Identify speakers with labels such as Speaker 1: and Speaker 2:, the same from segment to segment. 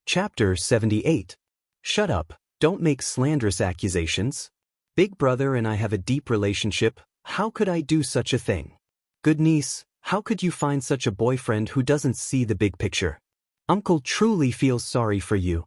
Speaker 1: Chapter 78. Shut up, don't make slanderous accusations. Big brother and I have a deep relationship, how could I do such a thing? Good niece, how could you find such a boyfriend who doesn't see the big picture? Uncle truly feels sorry for you.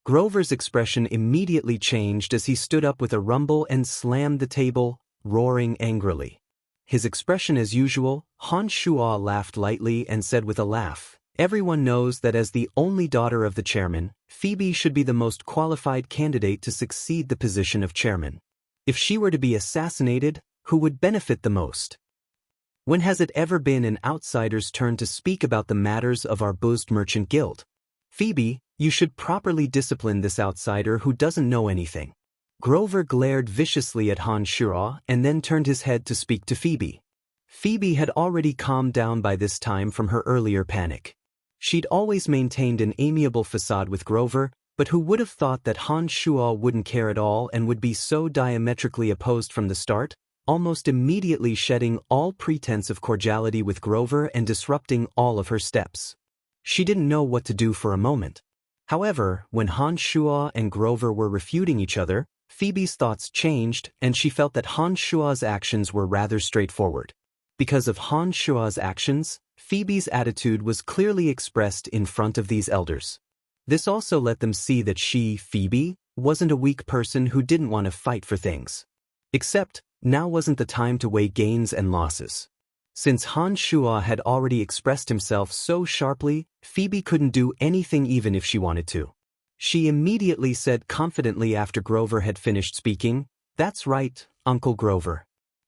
Speaker 1: Grover's expression immediately changed as he stood up with a rumble and slammed the table, roaring angrily. His expression as usual, Han Shuo laughed lightly and said with a laugh, "Everyone knows that as the only daughter of the chairman, Phoebe should be the most qualified candidate to succeed the position of chairman. If she were to be assassinated, who would benefit the most? When has it ever been an outsider's turn to speak about the matters of our boozed merchant guild? Phoebe, you should properly discipline this outsider who doesn't know anything." Grover glared viciously at Han Shuo and then turned his head to speak to Phoebe. Phoebe had already calmed down by this time from her earlier panic. She'd always maintained an amiable facade with Grover, but who would have thought that Han Shuo wouldn't care at all and would be so diametrically opposed from the start, almost immediately shedding all pretense of cordiality with Grover and disrupting all of her steps. She didn't know what to do for a moment. However, when Han Shuo and Grover were refuting each other, Phoebe's thoughts changed and she felt that Han Shuo's actions were rather straightforward. Because of Han Shuo's actions, Phoebe's attitude was clearly expressed in front of these elders. This also let them see that she, Phoebe, wasn't a weak person who didn't want to fight for things. Except, now wasn't the time to weigh gains and losses. Since Han Shuo had already expressed himself so sharply, Phoebe couldn't do anything even if she wanted to. She immediately said confidently after Grover had finished speaking, "That's right, Uncle Grover.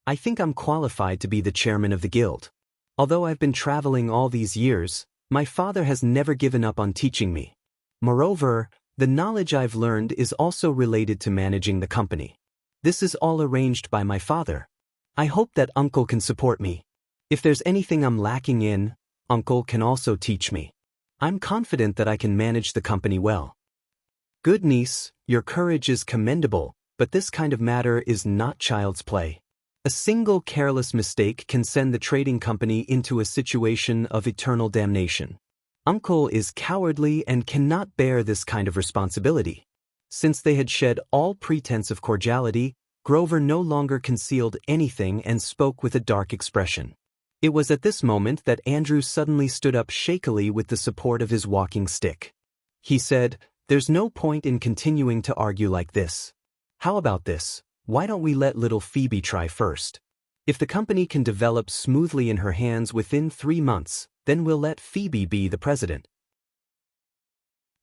Speaker 1: I think I'm qualified to be the chairman of the guild. Although I've been traveling all these years, my father has never given up on teaching me. Moreover, the knowledge I've learned is also related to managing the company. This is all arranged by my father. I hope that Uncle can support me. If there's anything I'm lacking in, Uncle can also teach me. I'm confident that I can manage the company well." "Good niece, your courage is commendable, but this kind of matter is not child's play. A single careless mistake can send the trading company into a situation of eternal damnation. Uncle is cowardly and cannot bear this kind of responsibility." Since they had shed all pretense of cordiality, Grover no longer concealed anything and spoke with a dark expression. It was at this moment that Andrew suddenly stood up shakily with the support of his walking stick. He said, "There's no point in continuing to argue like this. How about this? Why don't we let little Phoebe try first? If the company can develop smoothly in her hands within 3 months, then we'll let Phoebe be the president.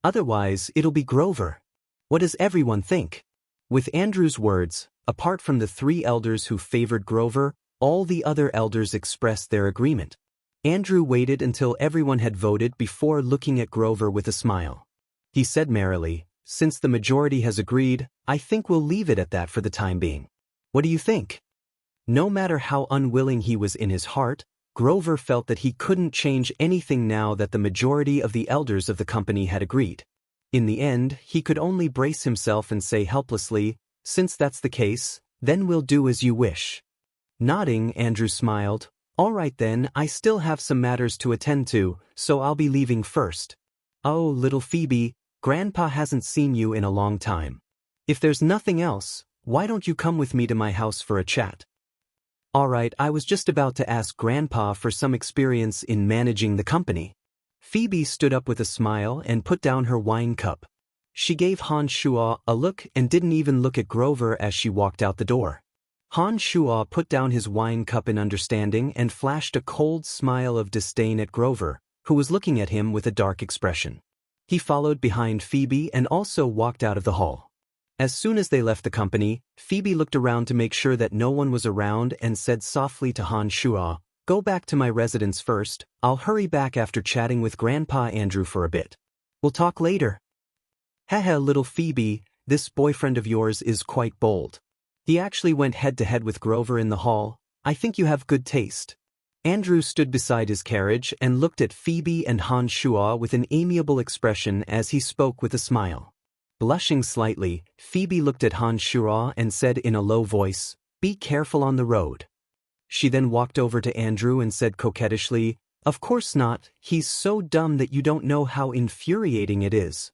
Speaker 1: Otherwise, it'll be Grover. What does everyone think?" With Andrew's words, apart from the 3 elders who favored Grover, all the other elders expressed their agreement. Andrew waited until everyone had voted before looking at Grover with a smile. He said merrily, "Since the majority has agreed, I think we'll leave it at that for the time being. What do you think?" No matter how unwilling he was in his heart, Grover felt that he couldn't change anything now that the majority of the elders of the company had agreed. In the end, he could only brace himself and say helplessly, "Since that's the case, then we'll do as you wish." Nodding, Andrew smiled, "All right then, I still have some matters to attend to, so I'll be leaving first. Oh, little Phoebe, Grandpa hasn't seen you in a long time. If there's nothing else, why don't you come with me to my house for a chat?" "All right, I was just about to ask Grandpa for some experience in managing the company." Phoebe stood up with a smile and put down her wine cup. She gave Han Shuo a look and didn't even look at Grover as she walked out the door. Han Shuo put down his wine cup in understanding and flashed a cold smile of disdain at Grover, who was looking at him with a dark expression. He followed behind Phoebe and also walked out of the hall. As soon as they left the company, Phoebe looked around to make sure that no one was around and said softly to Han Shuo, "Go back to my residence first, I'll hurry back after chatting with Grandpa Andrew for a bit. We'll talk later." "Haha, little Phoebe, this boyfriend of yours is quite bold. He actually went head-to-head with Grover in the hall. I think you have good taste." Andrew stood beside his carriage and looked at Phoebe and Han Shuo with an amiable expression as he spoke with a smile. Blushing slightly, Phoebe looked at Han Shuo and said in a low voice, "Be careful on the road." She then walked over to Andrew and said coquettishly, "Of course not, he's so dumb that you don't know how infuriating it is.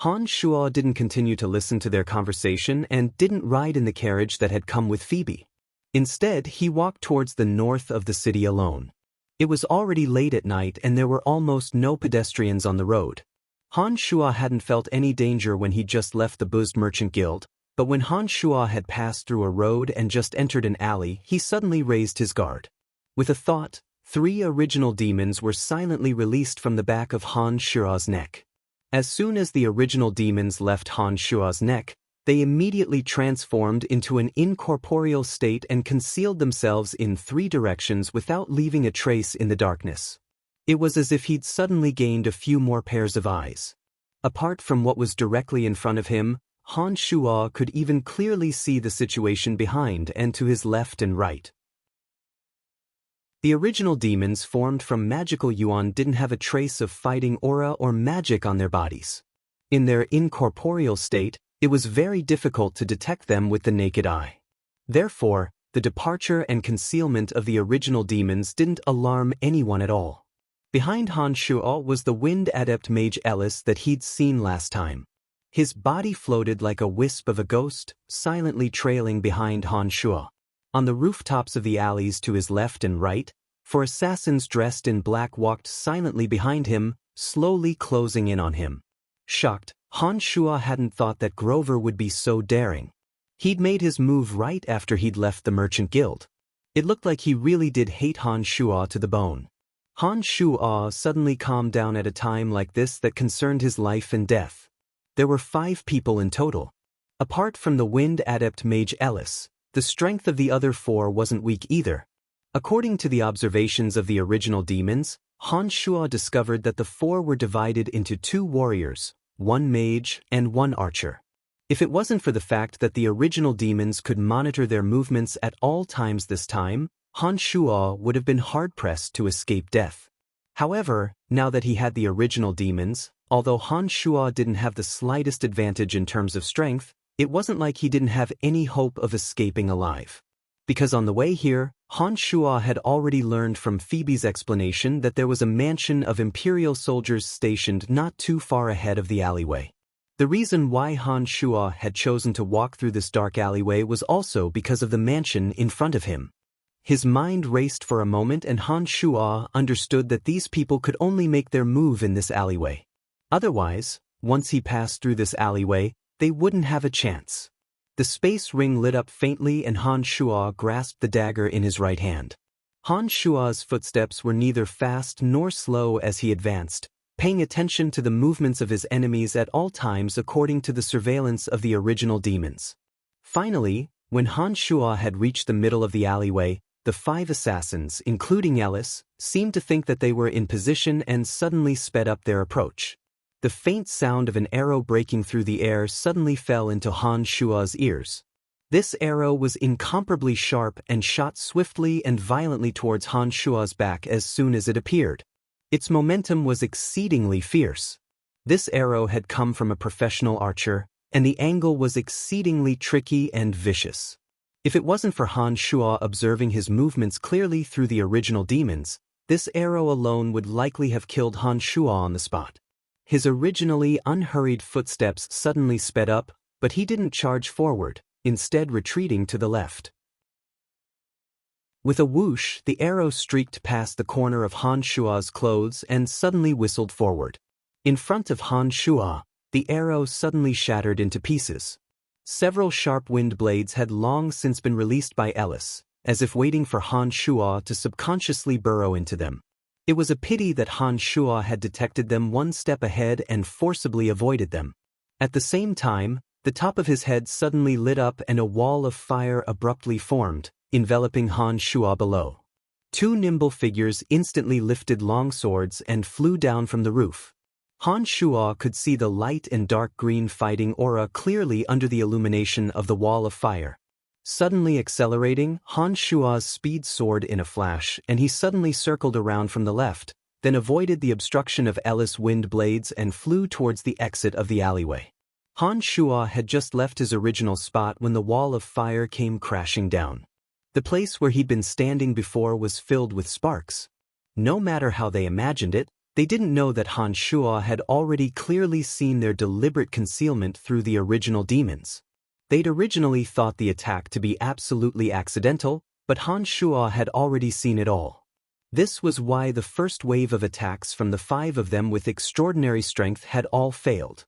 Speaker 1: Han Shuo didn't continue to listen to their conversation and didn't ride in the carriage that had come with Phoebe. Instead, he walked towards the north of the city alone. It was already late at night and there were almost no pedestrians on the road. Han Shuo hadn't felt any danger when he just left the buzzed merchant guild, but when Han Shuo had passed through a road and just entered an alley, he suddenly raised his guard. With a thought, 3 original demons were silently released from the back of Han Shuo's neck. As soon as the original demons left Han Shuo's neck, they immediately transformed into an incorporeal state and concealed themselves in 3 directions without leaving a trace in the darkness. It was as if he'd suddenly gained a few more pairs of eyes. Apart from what was directly in front of him, Han Shuo could even clearly see the situation behind and to his left and right. The original demons formed from magical yuan didn't have a trace of fighting aura or magic on their bodies. In their incorporeal state, it was very difficult to detect them with the naked eye. Therefore, the departure and concealment of the original demons didn't alarm anyone at all. Behind Han Shuo was the wind adept mage Ellis that he'd seen last time. His body floated like a wisp of a ghost, silently trailing behind Han Shuo. On the rooftops of the alleys to his left and right, 4 assassins dressed in black walked silently behind him, slowly closing in on him. Shocked, Han Shuo hadn't thought that Grover would be so daring. He'd made his move right after he'd left the merchant guild. It looked like he really did hate Han Shuo to the bone. Han Shuo suddenly calmed down at a time like this that concerned his life and death. There were 5 people in total. Apart from the wind adept mage Ellis, the strength of the other 4 wasn't weak either. According to the observations of the original demons, Han Shuo discovered that the 4 were divided into 2 warriors, 1 mage and 1 archer. If it wasn't for the fact that the original demons could monitor their movements at all times this time, Han Shuo would have been hard-pressed to escape death. However, now that he had the original demons, although Han Shuo didn't have the slightest advantage in terms of strength, it wasn't like he didn't have any hope of escaping alive. Because on the way here, Han Shuo had already learned from Phoebe's explanation that there was a mansion of Imperial soldiers stationed not too far ahead of the alleyway. The reason why Han Shuo had chosen to walk through this dark alleyway was also because of the mansion in front of him. His mind raced for a moment and Han Shuo understood that these people could only make their move in this alleyway. Otherwise, once he passed through this alleyway, they wouldn't have a chance. The space ring lit up faintly and Han Shuo grasped the dagger in his right hand. Han Shuo's footsteps were neither fast nor slow as he advanced, paying attention to the movements of his enemies at all times according to the surveillance of the original demons. Finally, when Han Shuo had reached the middle of the alleyway, the 5 assassins, including Ellis, seemed to think that they were in position and suddenly sped up their approach. The faint sound of an arrow breaking through the air suddenly fell into Han Shuo's ears. This arrow was incomparably sharp and shot swiftly and violently towards Han Shuo's back as soon as it appeared. Its momentum was exceedingly fierce. This arrow had come from a professional archer, and the angle was exceedingly tricky and vicious. If it wasn't for Han Shuo observing his movements clearly through the original demons, this arrow alone would likely have killed Han Shuo on the spot. His originally unhurried footsteps suddenly sped up, but he didn't charge forward, instead retreating to the left. With a whoosh, the arrow streaked past the corner of Han Shuo's clothes and suddenly whistled forward. In front of Han Shuo, the arrow suddenly shattered into pieces. Several sharp wind blades had long since been released by Ellis, as if waiting for Han Shuo to subconsciously burrow into them. It was a pity that Han Shuo had detected them 1 step ahead and forcibly avoided them. At the same time, the top of his head suddenly lit up and a wall of fire abruptly formed, enveloping Han Shuo below. 2 nimble figures instantly lifted long swords and flew down from the roof. Han Shuo could see the light and dark green fighting aura clearly under the illumination of the wall of fire. Suddenly accelerating, Han Shuo's speed soared in a flash and he suddenly circled around from the left, then avoided the obstruction of Ellis' wind blades and flew towards the exit of the alleyway. Han Shuo had just left his original spot when the wall of fire came crashing down. The place where he'd been standing before was filled with sparks. No matter how they imagined it, They didn't know that Han Shuo had already clearly seen their deliberate concealment through the original demons. They'd originally thought the attack to be absolutely accidental, but Han Shuo had already seen it all. This was why the first wave of attacks from the 5 of them with extraordinary strength had all failed.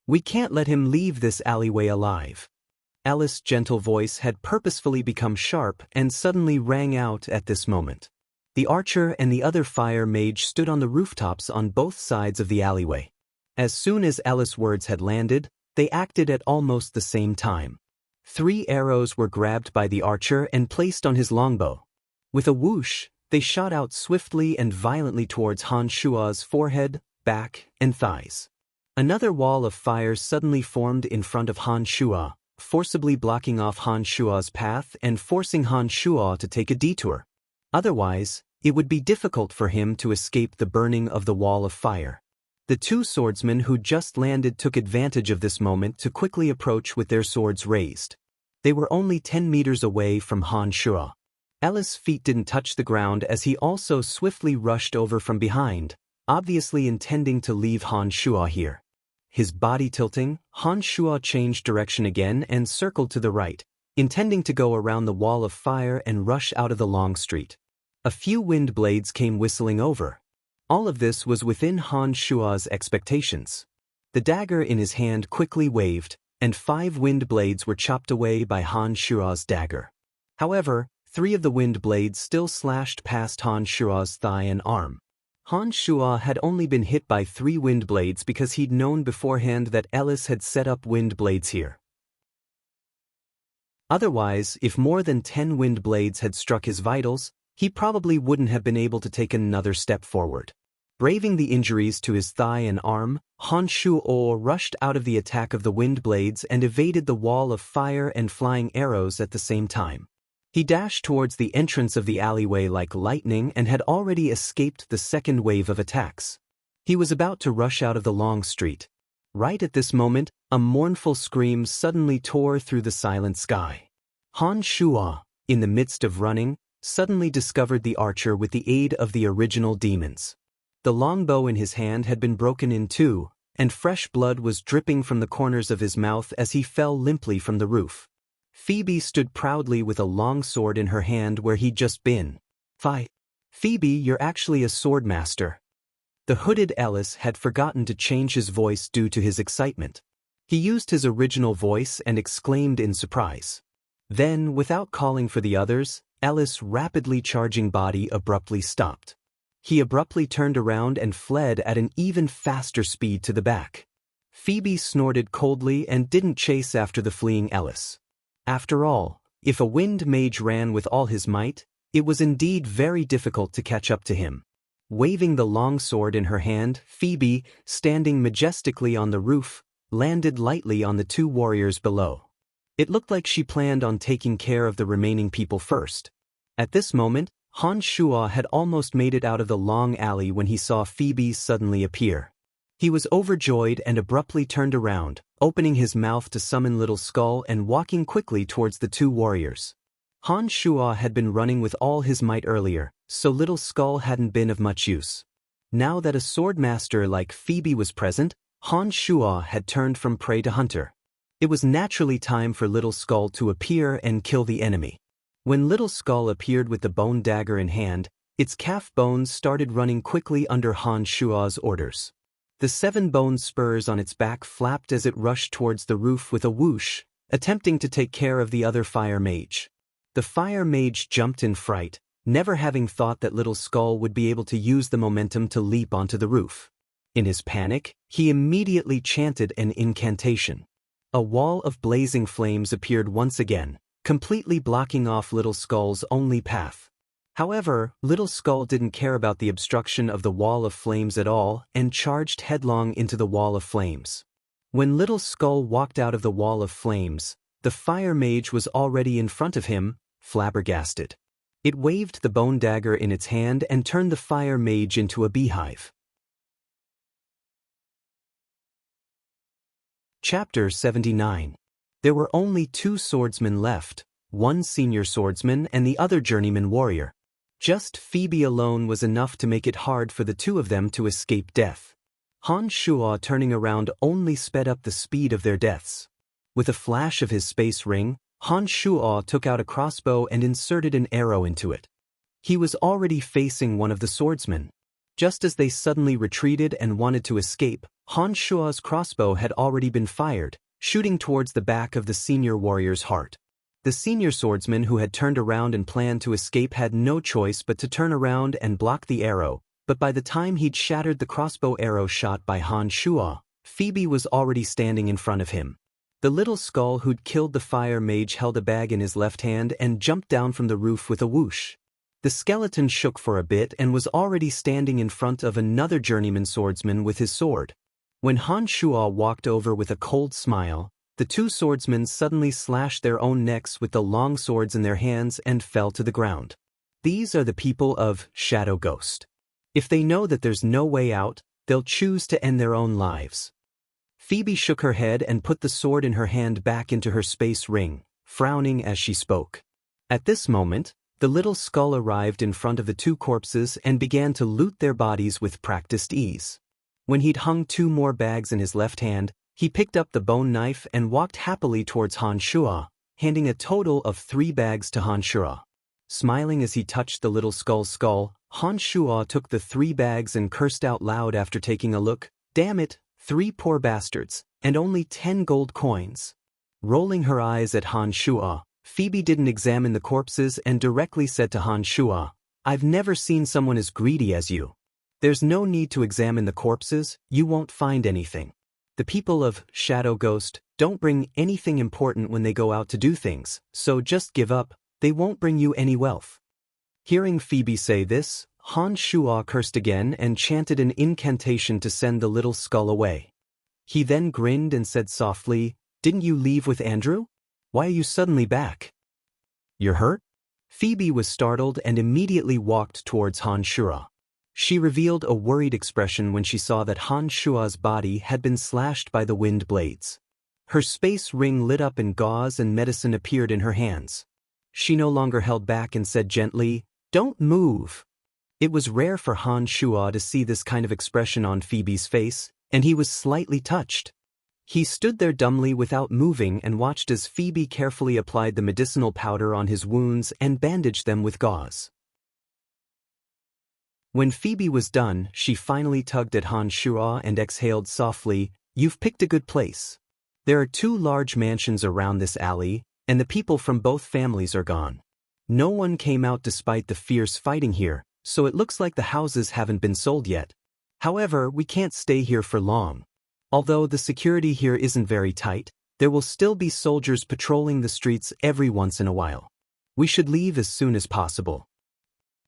Speaker 1: We can't let him leave this alleyway alive. Alice's gentle voice had purposefully become sharp and suddenly rang out at this moment. The archer and the other fire mage stood on the rooftops on both sides of the alleyway. As soon as Alice's words had landed, they acted at almost the same time. 3 arrows were grabbed by the archer and placed on his longbow. With a whoosh, they shot out swiftly and violently towards Han Shuo's forehead, back, and thighs. Another wall of fire suddenly formed in front of Han Shuo, forcibly blocking off Han Shuo's path and forcing Han Shuo to take a detour. Otherwise, it would be difficult for him to escape the burning of the wall of fire. The 2 swordsmen who just landed took advantage of this moment to quickly approach with their swords raised. They were only 10 meters away from Han Shuo. Alice's feet didn't touch the ground as he also swiftly rushed over from behind, obviously intending to leave Han Shuo here. His body tilting, Han Shuo changed direction again and circled to the right, intending to go around the wall of fire and rush out of the long street. A few wind blades came whistling over. All of this was within Han Shuo's expectations. The dagger in his hand quickly waved, and 5 wind blades were chopped away by Han Shuo's dagger. However, 3 of the wind blades still slashed past Han Shuo's thigh and arm. Han Shuo had only been hit by 3 wind blades because he'd known beforehand that Alice had set up wind blades here. Otherwise, if more than 10 wind blades had struck his vitals, he probably wouldn't have been able to take another step forward. Braving the injuries to his thigh and arm, Han Shuo rushed out of the attack of the wind blades and evaded the wall of fire and flying arrows at the same time. He dashed towards the entrance of the alleyway like lightning and had already escaped the second wave of attacks. He was about to rush out of the long street. Right at this moment, a mournful scream suddenly tore through the silent sky. Han Shuo, in the midst of running, suddenly discovered the archer with the aid of the original demons. The longbow in his hand had been broken in 2, and fresh blood was dripping from the corners of his mouth as he fell limply from the roof. Phoebe stood proudly with a long sword in her hand where he'd just been. Phoebe, you're actually a sword master." The hooded Ellis had forgotten to change his voice due to his excitement. He used his original voice and exclaimed in surprise. Then, without calling for the others, Ellis' rapidly charging body abruptly stopped. He abruptly turned around and fled at an even faster speed to the back. Phoebe snorted coldly and didn't chase after the fleeing Ellis. After all, if a wind mage ran with all his might, it was indeed very difficult to catch up to him. Waving the long sword in her hand, Phoebe, standing majestically on the roof, landed lightly on the 2 warriors below. It looked like she planned on taking care of the remaining people first. At this moment, Han Shuo had almost made it out of the long alley when he saw Phoebe suddenly appear. He was overjoyed and abruptly turned around, opening his mouth to summon Little Skull and walking quickly towards the 2 warriors. Han Shuo had been running with all his might earlier, so Little Skull hadn't been of much use. Now that a sword master like Phoebe was present, Han Shuo had turned from prey to hunter. It was naturally time for Little Skull to appear and kill the enemy. When Little Skull appeared with the bone dagger in hand, its calf bones started running quickly under Han Shuo's orders. The 7 bone spurs on its back flapped as it rushed towards the roof with a whoosh, attempting to take care of the other fire mage. The fire mage jumped in fright, never having thought that Little Skull would be able to use the momentum to leap onto the roof. In his panic, he immediately chanted an incantation. A wall of blazing flames appeared once again, completely blocking off Little Skull's only path. However, Little Skull didn't care about the obstruction of the wall of flames at all and charged headlong into the wall of flames. When Little Skull walked out of the wall of flames, the fire mage was already in front of him, flabbergasted. It waved the bone dagger in its hand and turned the fire mage into a beehive. Chapter 79. There were only 2 swordsmen left, one senior swordsman and the other journeyman warrior. Just Phoebe alone was enough to make it hard for the two of them to escape death. Han Shuo, turning around, only sped up the speed of their deaths. With a flash of his space ring, Han Shuo took out a crossbow and inserted an arrow into it. He was already facing one of the swordsmen. Just as they suddenly retreated and wanted to escape, Han Shuo's crossbow had already been fired, shooting towards the back of the senior warrior's heart. The senior swordsman who had turned around and planned to escape had no choice but to turn around and block the arrow, but by the time he'd shattered the crossbow arrow shot by Han Shuo, Phoebe was already standing in front of him. The little skull who'd killed the fire mage held a bag in his left hand and jumped down from the roof with a whoosh. The skeleton shook for a bit and was already standing in front of another journeyman swordsman with his sword. When Han Shuo walked over with a cold smile, the two swordsmen suddenly slashed their own necks with the long swords in their hands and fell to the ground. These are the people of Shadow Ghost. If they know that there's no way out, they'll choose to end their own lives. Phoebe shook her head and put the sword in her hand back into her space ring, frowning as she spoke. At this moment, the little skull arrived in front of the two corpses and began to loot their bodies with practiced ease. When he'd hung two more bags in his left hand, he picked up the bone knife and walked happily towards Han Shuo, handing a total of 3 bags to Han Shuo. Smiling as he touched the little skull's skull, Han Shuo took the 3 bags and cursed out loud after taking a look. "Damn it, 3 poor bastards, and only 10 gold coins." Rolling her eyes at Han Shuo, Phoebe didn't examine the corpses and directly said to Han Shuo, "I've never seen someone as greedy as you. There's no need to examine the corpses, you won't find anything. The people of Shadow Ghost don't bring anything important when they go out to do things, so just give up, they won't bring you any wealth." Hearing Phoebe say this, Han Shuo cursed again and chanted an incantation to send the little skull away. He then grinned and said softly, "Didn't you leave with Andrew? Why are you suddenly back? You're hurt?" Phoebe was startled and immediately walked towards Han Shuo. She revealed a worried expression when she saw that Han Shuo's body had been slashed by the wind blades. Her space ring lit up and gauze and medicine appeared in her hands. She no longer held back and said gently, "Don't move." It was rare for Han Shuo to see this kind of expression on Phoebe's face, and he was slightly touched. He stood there dumbly without moving and watched as Phoebe carefully applied the medicinal powder on his wounds and bandaged them with gauze. When Phoebe was done, she finally tugged at Han Shuo and exhaled softly, "You've picked a good place. There are 2 large mansions around this alley, and the people from both families are gone. No one came out despite the fierce fighting here, so it looks like the houses haven't been sold yet. However, we can't stay here for long. Although the security here isn't very tight, there will still be soldiers patrolling the streets every once in a while. We should leave as soon as possible."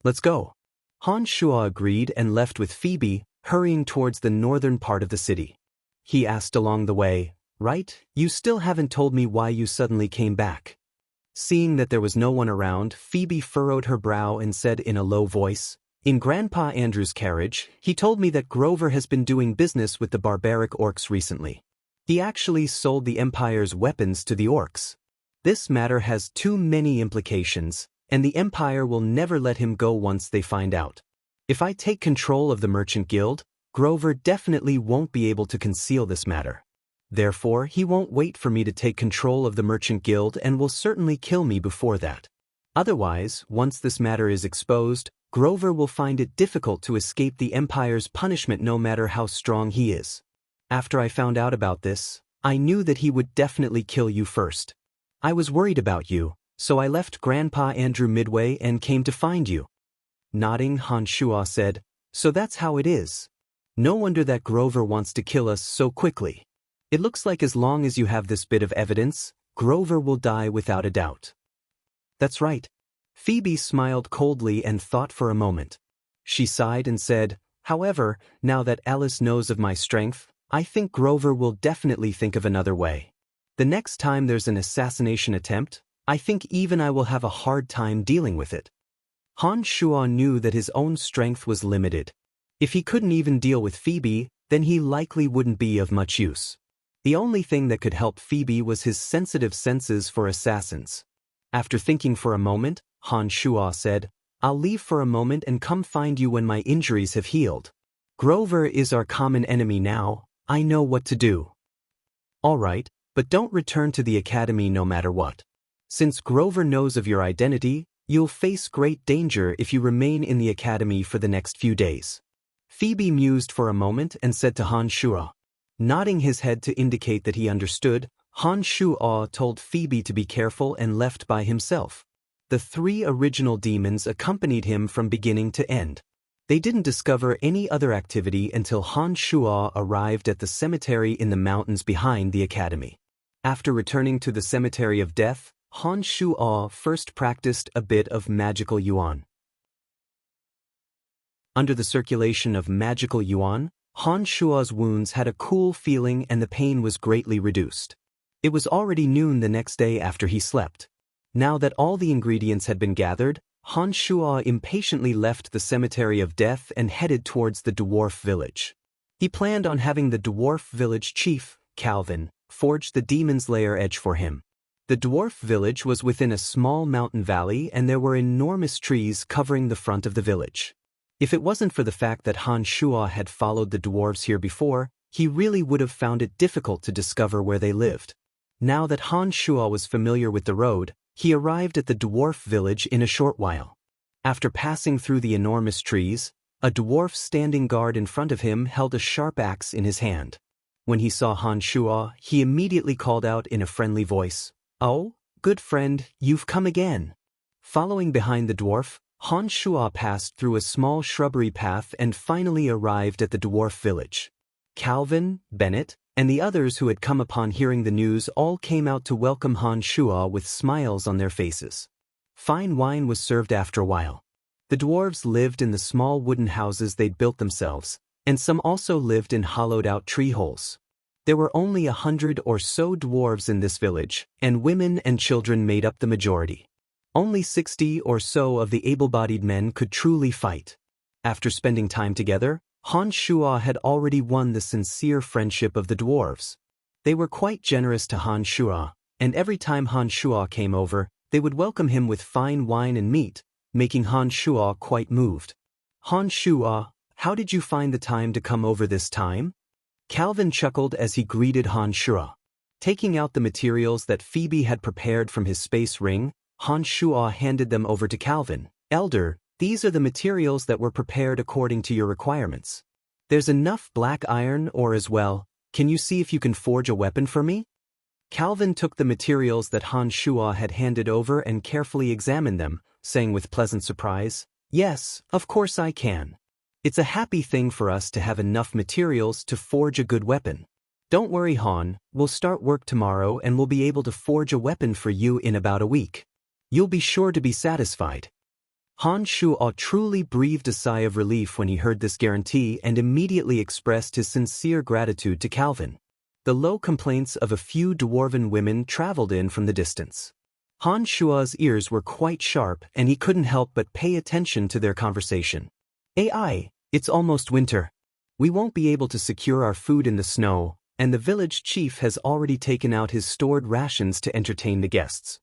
Speaker 1: "Let's go." Han Shuo agreed and left with Phoebe, hurrying towards the northern part of the city. He asked along the way, "Right, you still haven't told me why you suddenly came back." Seeing that there was no one around, Phoebe furrowed her brow and said in a low voice, "In Grandpa Andrew's carriage, he told me that Grover has been doing business with the barbaric orcs recently. He actually sold the Empire's weapons to the orcs. This matter has too many implications, and the Empire will never let him go once they find out. If I take control of the Merchant Guild, Grover definitely won't be able to conceal this matter. Therefore, he won't wait for me to take control of the Merchant Guild and will certainly kill me before that. Otherwise, once this matter is exposed, Grover will find it difficult to escape the Empire's punishment no matter how strong he is. After I found out about this, I knew that he would definitely kill you first. I was worried about you, so I left Grandpa Andrew midway and came to find you." Nodding, Han Shuo said, "So that's how it is. No wonder that Grover wants to kill us so quickly. It looks like as long as you have this bit of evidence, Grover will die without a doubt." "That's right." Phoebe smiled coldly and thought for a moment. She sighed and said, "However, now that Alice knows of my strength, I think Grover will definitely think of another way. The next time there's an assassination attempt, I think even I will have a hard time dealing with it." Han Shuo knew that his own strength was limited. If he couldn't even deal with Phoebe, then he likely wouldn't be of much use. The only thing that could help Phoebe was his sensitive senses for assassins. After thinking for a moment, Han Shuo said, I'll leave for a moment and come find you when my injuries have healed. Grover is our common enemy now, I know what to do. All right, but don't return to the academy no matter what. Since Grover knows of your identity, you'll face great danger if you remain in the academy for the next few days. Phoebe mused for a moment and said to Han Shuo. Nodding his head to indicate that he understood, Han Shuo told Phoebe to be careful and left by himself. The 3 original demons accompanied him from beginning to end. They didn't discover any other activity until Han Shuo arrived at the cemetery in the mountains behind the academy. After returning to the cemetery of death, Han Shuo first practiced a bit of magical yuan. Under the circulation of magical yuan, Han Shuo's wounds had a cool feeling and the pain was greatly reduced. It was already noon the next day after he slept. Now that all the ingredients had been gathered, Han Shuo impatiently left the cemetery of death and headed towards the dwarf village. He planned on having the dwarf village chief, Calvin, forge the demon's lair edge for him. The dwarf village was within a small mountain valley and there were enormous trees covering the front of the village. If it wasn't for the fact that Han Shuo had followed the dwarves here before, he really would have found it difficult to discover where they lived. Now that Han Shuo was familiar with the road, he arrived at the dwarf village in a short while. After passing through the enormous trees, a dwarf standing guard in front of him held a sharp axe in his hand. When he saw Han Shuo, he immediately called out in a friendly voice, "Oh, good friend, you've come again." Following behind the dwarf, Han Shuo passed through a small shrubbery path and finally arrived at the dwarf village. Calvin, Bennett, and the others who had come upon hearing the news all came out to welcome Han Shuo with smiles on their faces. Fine wine was served after a while. The dwarves lived in the small wooden houses they'd built themselves, and some also lived in hollowed-out tree holes. There were only 100 or so dwarves in this village, and women and children made up the majority. Only 60 or so of the able-bodied men could truly fight. After spending time together, Han Shuo had already won the sincere friendship of the dwarves. They were quite generous to Han Shuo, and every time Han Shuo came over, they would welcome him with fine wine and meat, making Han Shuo quite moved. Han Shuo, how did you find the time to come over this time? Calvin chuckled as he greeted Han Shuo. Taking out the materials that Phoebe had prepared from his space ring, Han Shuo handed them over to Calvin. Elder, these are the materials that were prepared according to your requirements. There's enough black iron ore as well. Can you see if you can forge a weapon for me? Calvin took the materials that Han Shuo had handed over and carefully examined them, saying with pleasant surprise, "Yes, of course I can. It's a happy thing for us to have enough materials to forge a good weapon. Don't worry, Han, we'll start work tomorrow and we'll be able to forge a weapon for you in about a week. You'll be sure to be satisfied." Han Shuo truly breathed a sigh of relief when he heard this guarantee and immediately expressed his sincere gratitude to Calvin. The low complaints of a few dwarven women traveled in from the distance. Han Shuo's ears were quite sharp and he couldn't help but pay attention to their conversation. "AI, it's almost winter. We won't be able to secure our food in the snow, and the village chief has already taken out his stored rations to entertain the guests.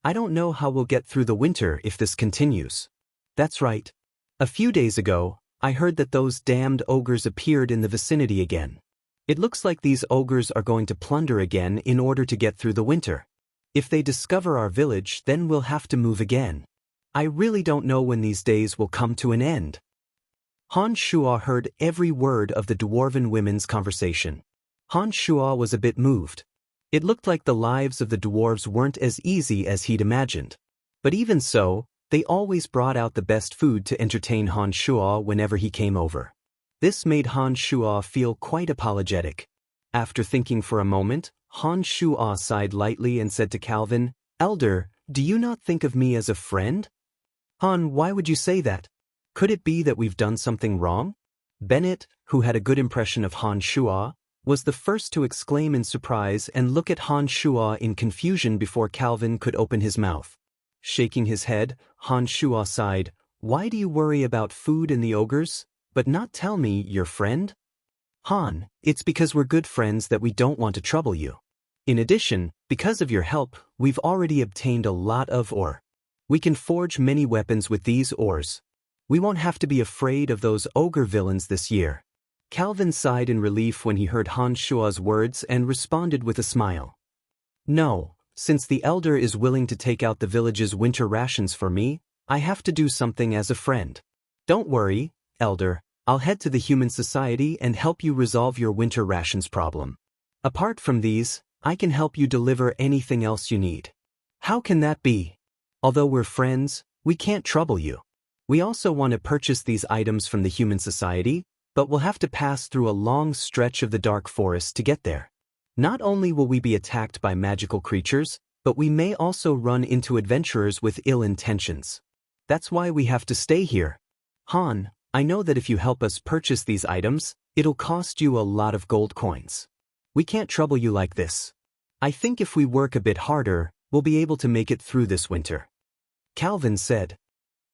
Speaker 1: I don't know how we'll get through the winter if this continues." "That's right. A few days ago, I heard that those damned ogres appeared in the vicinity again. It looks like these ogres are going to plunder again in order to get through the winter. If they discover our village, then we'll have to move again. I really don't know when these days will come to an end." Han Shuo heard every word of the dwarven women's conversation. Han Shuo was a bit moved. It looked like the lives of the dwarves weren't as easy as he'd imagined. But even so, they always brought out the best food to entertain Han Shuo whenever he came over. This made Han Shuo feel quite apologetic. After thinking for a moment, Han Shuo sighed lightly and said to Calvin, "Elder, do you not think of me as a friend?" "Han, why would you say that? Could it be that we've done something wrong?" Bennett, who had a good impression of Han Shuo, was the first to exclaim in surprise and look at Han Shuo in confusion before Calvin could open his mouth. Shaking his head, Han Shuo sighed, "Why do you worry about food and the ogres, but not tell me you're friend?" "Han, it's because we're good friends that we don't want to trouble you. In addition, because of your help, we've already obtained a lot of ore. We can forge many weapons with these ores. We won't have to be afraid of those ogre villains this year. Calvin sighed in relief when he heard Han Shua's words and responded with a smile. No, since the elder is willing to take out the village's winter rations for me, I have to do something as a friend. Don't worry, elder, I'll head to the human society and help you resolve your winter rations problem. Apart from these, I can help you deliver anything else you need. How can that be? Although we're friends, we can't trouble you. We also want to purchase these items from the human society, but we'll have to pass through a long stretch of the dark forest to get there. Not only will we be attacked by magical creatures, but we may also run into adventurers with ill intentions. That's why we have to stay here. Han, I know that if you help us purchase these items, it'll cost you a lot of gold coins. We can't trouble you like this. I think if we work a bit harder, we'll be able to make it through this winter. Calvin said.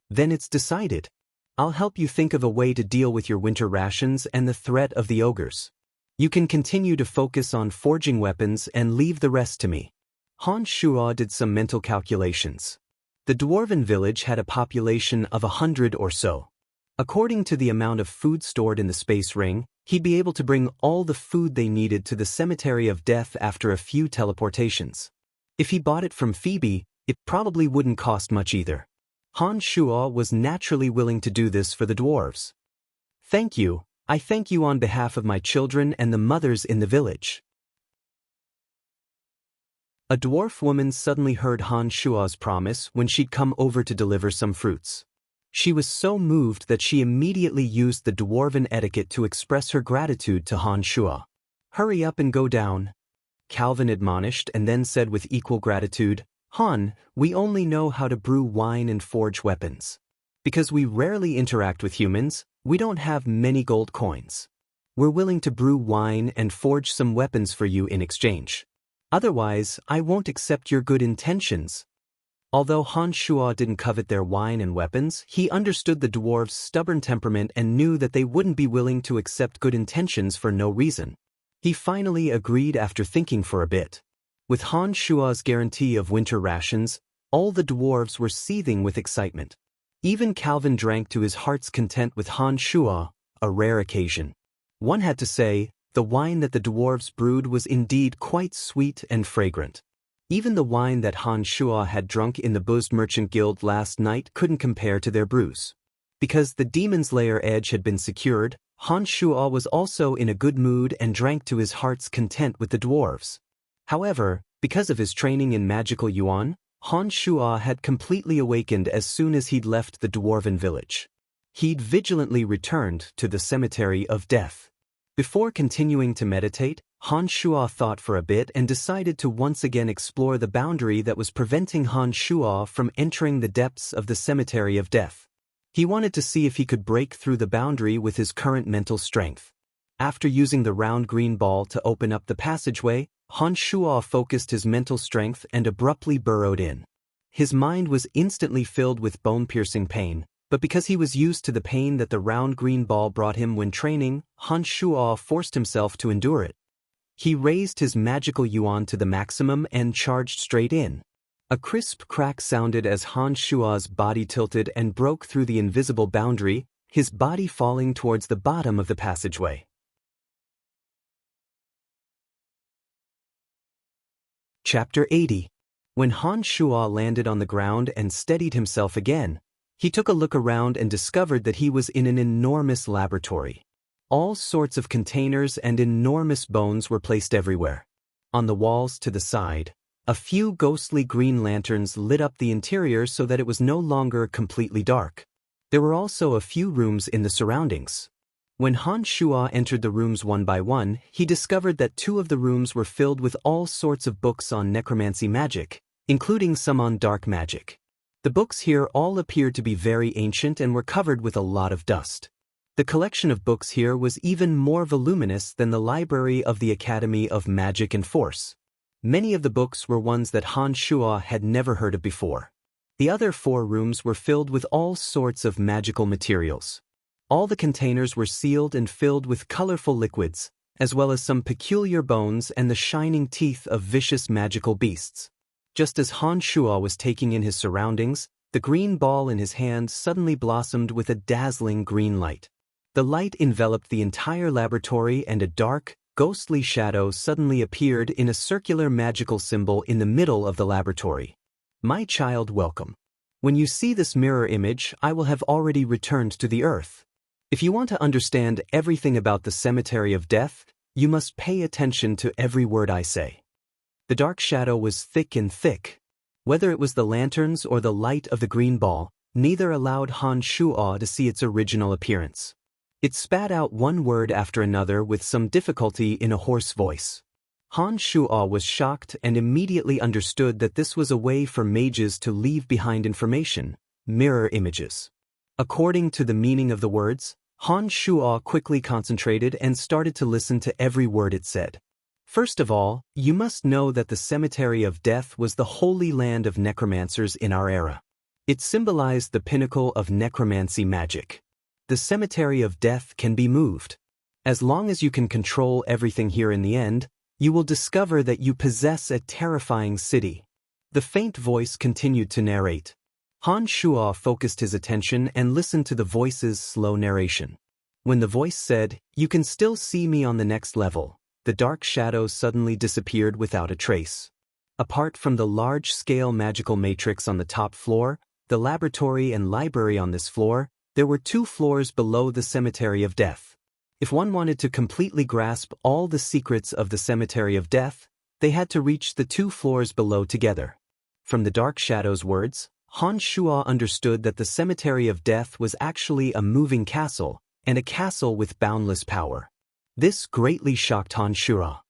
Speaker 1: Then it's decided. I'll help you think of a way to deal with your winter rations and the threat of the ogres. You can continue to focus on forging weapons and leave the rest to me. Han Shua did some mental calculations. The dwarven village had a population of 100 or so. According to the amount of food stored in the space ring, he'd be able to bring all the food they needed to the cemetery of death after a few teleportations. If he bought it from Phoebe, it probably wouldn't cost much either. Han Shua was naturally willing to do this for the dwarves. Thank you, I thank you on behalf of my children and the mothers in the village. A dwarf woman suddenly heard Han Shua's promise when she'd come over to deliver some fruits. She was so moved that she immediately used the dwarven etiquette to express her gratitude to Han Shua. Hurry up and go down, Calvin admonished and then said with equal gratitude, Han, we only know how to brew wine and forge weapons. Because we rarely interact with humans, we don't have many gold coins. We're willing to brew wine and forge some weapons for you in exchange. Otherwise, I won't accept your good intentions. Although Han Shua didn't covet their wine and weapons, he understood the dwarves' stubborn temperament and knew that they wouldn't be willing to accept good intentions for no reason. He finally agreed after thinking for a bit. With Han Shua's guarantee of winter rations, all the dwarves were seething with excitement. Even Calvin drank to his heart's content with Han Shua, a rare occasion. One had to say, the wine that the dwarves brewed was indeed quite sweet and fragrant. Even the wine that Han Shua had drunk in the Buzzed Merchant Guild last night couldn't compare to their brews. Because the Demon's Lair edge had been secured, Han Shua was also in a good mood and drank to his heart's content with the dwarves. However, because of his training in magical yuan, Han Shua had completely awakened as soon as he'd left the dwarven village. He'd vigilantly returned to the cemetery of death. Before continuing to meditate, Han Shua thought for a bit and decided to once again explore the boundary that was preventing Han Shua from entering the depths of the cemetery of death. He wanted to see if he could break through the boundary with his current mental strength. After using the round green ball to open up the passageway, Han Shua focused his mental strength and abruptly burrowed in. His mind was instantly filled with bone-piercing pain, but because he was used to the pain that the round green ball brought him when training, Han Shua forced himself to endure it. He raised his magical yuan to the maximum and charged straight in. A crisp crack sounded as Han Shua's body tilted and broke through the invisible boundary, his body falling towards the bottom of the passageway. Chapter 80. When Han Shua landed on the ground and steadied himself again, he took a look around and discovered that he was in an enormous laboratory. All sorts of containers and enormous bones were placed everywhere. On the walls to the side, a few ghostly green lanterns lit up the interior so that it was no longer completely dark. There were also a few rooms in the surroundings. When Han Shua entered the rooms one by one, he discovered that 2 of the rooms were filled with all sorts of books on necromancy magic, including some on dark magic. The books here all appeared to be very ancient and were covered with a lot of dust. The collection of books here was even more voluminous than the library of the Academy of Magic and Force. Many of the books were ones that Han Shua had never heard of before. The other 4 rooms were filled with all sorts of magical materials. All the containers were sealed and filled with colorful liquids, as well as some peculiar bones and the shining teeth of vicious magical beasts. Just as Han Shua was taking in his surroundings, The green ball in his hand suddenly blossomed with a dazzling green light. The light enveloped the entire laboratory, and a dark, ghostly shadow suddenly appeared in a circular magical symbol in the middle of the laboratory. My child, welcome. When you see this mirror image, I will have already returned to the earth. If you want to understand everything about the cemetery of death, you must pay attention to every word I say. The dark shadow was thick and thick. Whether it was the lanterns or the light of the green ball, neither allowed Han Shuo to see its original appearance. It spat out one word after another with some difficulty in a hoarse voice. Han Shuo was shocked and immediately understood that this was a way for mages to leave behind information, mirror images. According to the meaning of the words, Han Shuo quickly concentrated and started to listen to every word it said. First of all, you must know that the cemetery of death was the holy land of necromancers in our era. It symbolized the pinnacle of necromancy magic. The cemetery of death can be moved. As long as you can control everything here in the end, you will discover that you possess a terrifying city. The faint voice continued to narrate. Han Shuo focused his attention and listened to the voice's slow narration. When the voice said, "You can still see me on the next level," the dark shadow suddenly disappeared without a trace. Apart from the large-scale magical matrix on the top floor, the laboratory and library on this floor, there were 2 floors below the cemetery of death. If one wanted to completely grasp all the secrets of the cemetery of death, they had to reach the 2 floors below together. From the dark shadow's words, Han Shuo understood that the cemetery of death was actually a moving castle, and a castle with boundless power. This greatly shocked Han Shuo.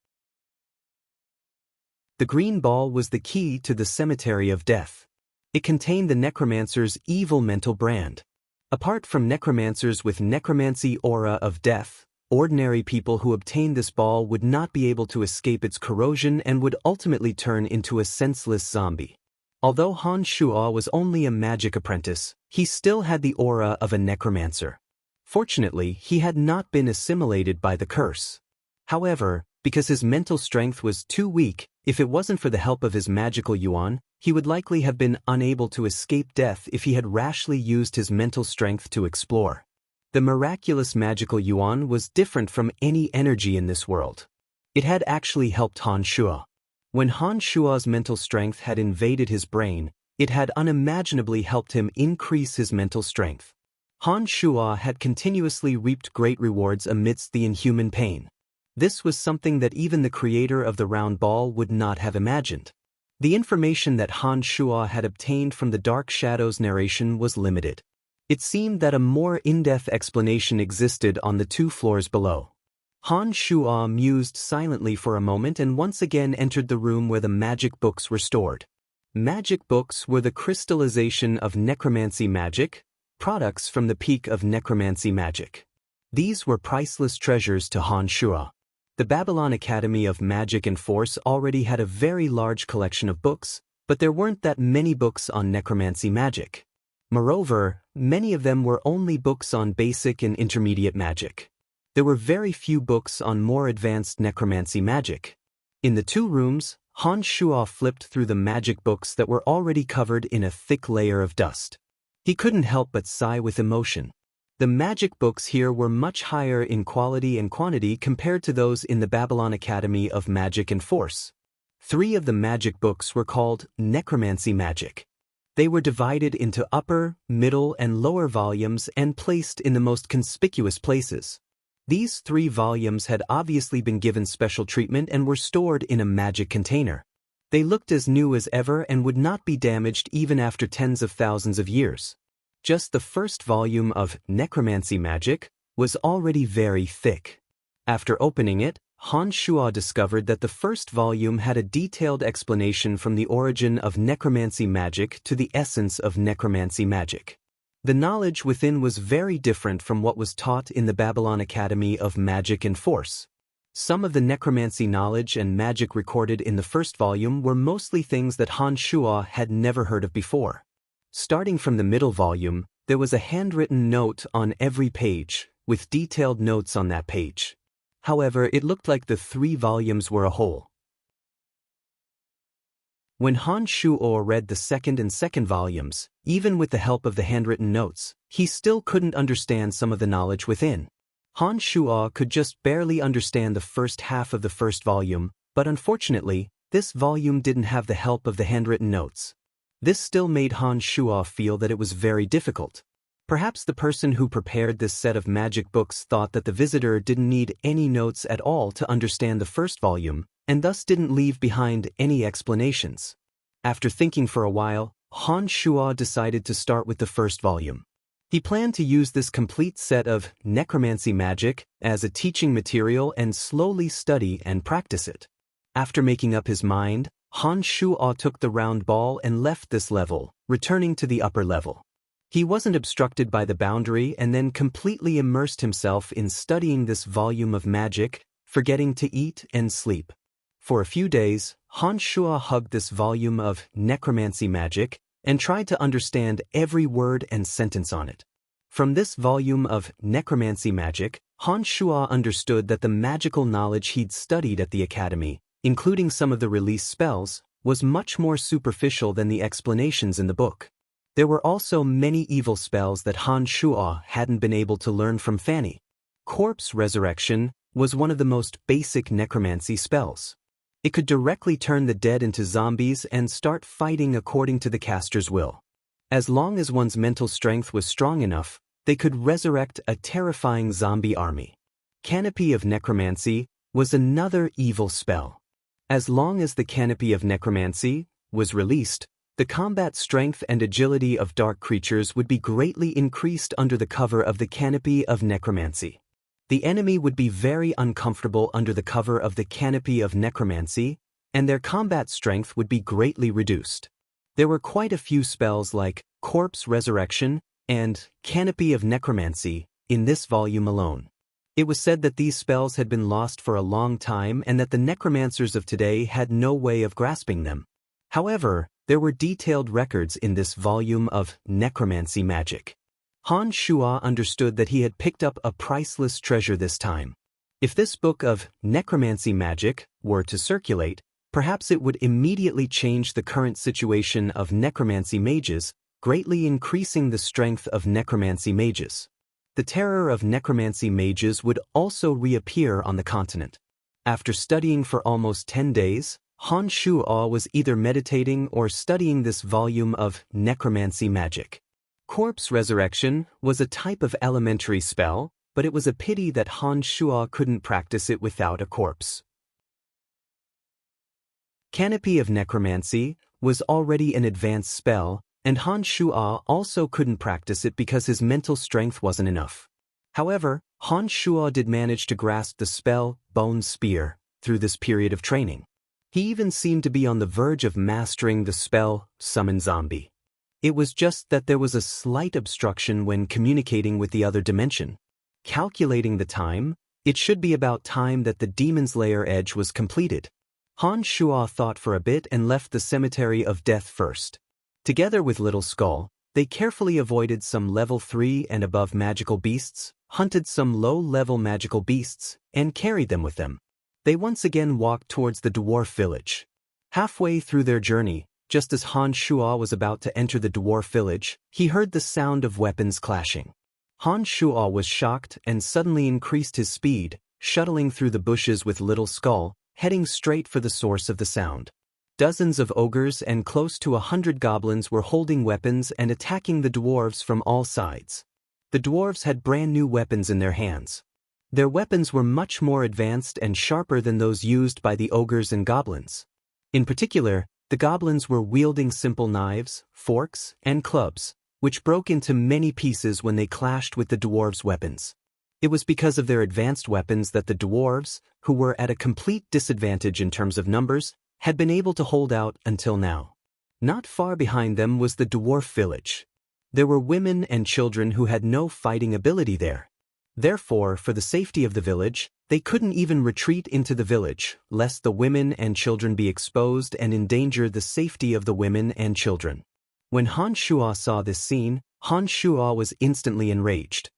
Speaker 1: The green ball was the key to the cemetery of death. It contained the necromancer's evil mental brand. Apart from necromancers with necromancy aura of death, ordinary people who obtained this ball would not be able to escape its corrosion and would ultimately turn into a senseless zombie. Although Han Shuo was only a magic apprentice, he still had the aura of a necromancer. Fortunately, he had not been assimilated by the curse. However, because his mental strength was too weak, if it wasn't for the help of his magical yuan, he would likely have been unable to escape death if he had rashly used his mental strength to explore. The miraculous magical yuan was different from any energy in this world. It had actually helped Han Shuo. When Han Shuo's mental strength had invaded his brain, it had unimaginably helped him increase his mental strength. Han Shuo had continuously reaped great rewards amidst the inhuman pain. This was something that even the creator of the round ball would not have imagined. The information that Han Shuo had obtained from the dark shadow's narration was limited. It seemed that a more in-depth explanation existed on the 2 floors below. Han Shuo mused silently for a moment and once again entered the room where the magic books were stored. Magic books were the crystallization of necromancy magic, products from the peak of necromancy magic. These were priceless treasures to Han Shuo. The Babylon Academy of Magic and Force already had a very large collection of books, but there weren't that many books on necromancy magic. Moreover, many of them were only books on basic and intermediate magic. There were very few books on more advanced necromancy magic. In the 2 rooms, Han Shuo flipped through the magic books that were already covered in a thick layer of dust. He couldn't help but sigh with emotion. The magic books here were much higher in quality and quantity compared to those in the Babylon Academy of Magic and Force. 3 of the magic books were called Necromancy Magic. They were divided into upper, middle, and lower volumes and placed in the most conspicuous places. These 3 volumes had obviously been given special treatment and were stored in a magic container. They looked as new as ever and would not be damaged even after tens of thousands of years. Just the first volume of Necromancy Magic was already very thick. After opening it, Han Shuo discovered that the first volume had a detailed explanation from the origin of necromancy magic to the essence of necromancy magic. The knowledge within was very different from what was taught in the Babylon Academy of Magic and Force. Some of the necromancy knowledge and magic recorded in the first volume were mostly things that Han Shuo had never heard of before. Starting from the middle volume, there was a handwritten note on every page, with detailed notes on that page. However, it looked like the 3 volumes were a whole. When Han Shuo read the second volumes, even with the help of the handwritten notes, he still couldn't understand some of the knowledge within. Han Shuo could just barely understand the first half of the first volume, but unfortunately, this volume didn't have the help of the handwritten notes. This still made Han Shuo feel that it was very difficult. Perhaps the person who prepared this set of magic books thought that the visitor didn't need any notes at all to understand the first volume, and thus didn't leave behind any explanations. After thinking for a while, Han Shuo decided to start with the first volume. He planned to use this complete set of necromancy magic as a teaching material and slowly study and practice it. After making up his mind, Han Shuo took the round ball and left this level, returning to the upper level. He wasn't obstructed by the boundary and then completely immersed himself in studying this volume of magic, forgetting to eat and sleep. For a few days, Han Shuo hugged this volume of necromancy magic and tried to understand every word and sentence on it. From this volume of necromancy magic, Han Shuo understood that the magical knowledge he'd studied at the academy, including some of the release spells, was much more superficial than the explanations in the book. There were also many evil spells that Han Shuo hadn't been able to learn from Fanny. Corpse resurrection was one of the most basic necromancy spells. It could directly turn the dead into zombies and start fighting according to the caster's will. As long as one's mental strength was strong enough, they could resurrect a terrifying zombie army. Canopy of Necromancy was another evil spell. As long as the Canopy of Necromancy was released, the combat strength and agility of dark creatures would be greatly increased under the cover of the Canopy of Necromancy. The enemy would be very uncomfortable under the cover of the Canopy of Necromancy, and their combat strength would be greatly reduced. There were quite a few spells like Corpse Resurrection and Canopy of Necromancy in this volume alone. It was said that these spells had been lost for a long time and that the necromancers of today had no way of grasping them. However, there were detailed records in this volume of necromancy magic. Han Shuo understood that he had picked up a priceless treasure this time. If this book of necromancy magic were to circulate, perhaps it would immediately change the current situation of necromancy mages, greatly increasing the strength of necromancy mages. The terror of necromancy mages would also reappear on the continent. After studying for almost 10 days, Han Shuo was either meditating or studying this volume of necromancy magic. Corpse Resurrection was a type of elementary spell, but it was a pity that Han Shuo couldn't practice it without a corpse. Canopy of Necromancy was already an advanced spell, and Han Shuo also couldn't practice it because his mental strength wasn't enough. However, Han Shuo did manage to grasp the spell Bone Spear through this period of training. He even seemed to be on the verge of mastering the spell Summon Zombie. It was just that there was a slight obstruction when communicating with the other dimension. Calculating the time, it should be about time that the Demon's Lair Edge was completed. Han Shuo thought for a bit and left the Cemetery of Death first. Together with Little Skull, they carefully avoided some level 3 and above magical beasts, hunted some low-level magical beasts, and carried them with them. They once again walked towards the dwarf village. Halfway through their journey, just as Han Shuo was about to enter the dwarf village, he heard the sound of weapons clashing. Han Shuo was shocked and suddenly increased his speed, shuttling through the bushes with Little Skull, heading straight for the source of the sound. Dozens of ogres and close to 100 goblins were holding weapons and attacking the dwarves from all sides. The dwarves had brand new weapons in their hands. Their weapons were much more advanced and sharper than those used by the ogres and goblins. In particular, the goblins were wielding simple knives, forks, and clubs, which broke into many pieces when they clashed with the dwarves' weapons. It was because of their advanced weapons that the dwarves, who were at a complete disadvantage in terms of numbers, had been able to hold out until now. Not far behind them was the dwarf village. There were women and children who had no fighting ability there. Therefore, for the safety of the village, they couldn't even retreat into the village, lest the women and children be exposed and endanger the safety of the women and children. When Han Shuo saw this scene, Han Shuo was instantly enraged.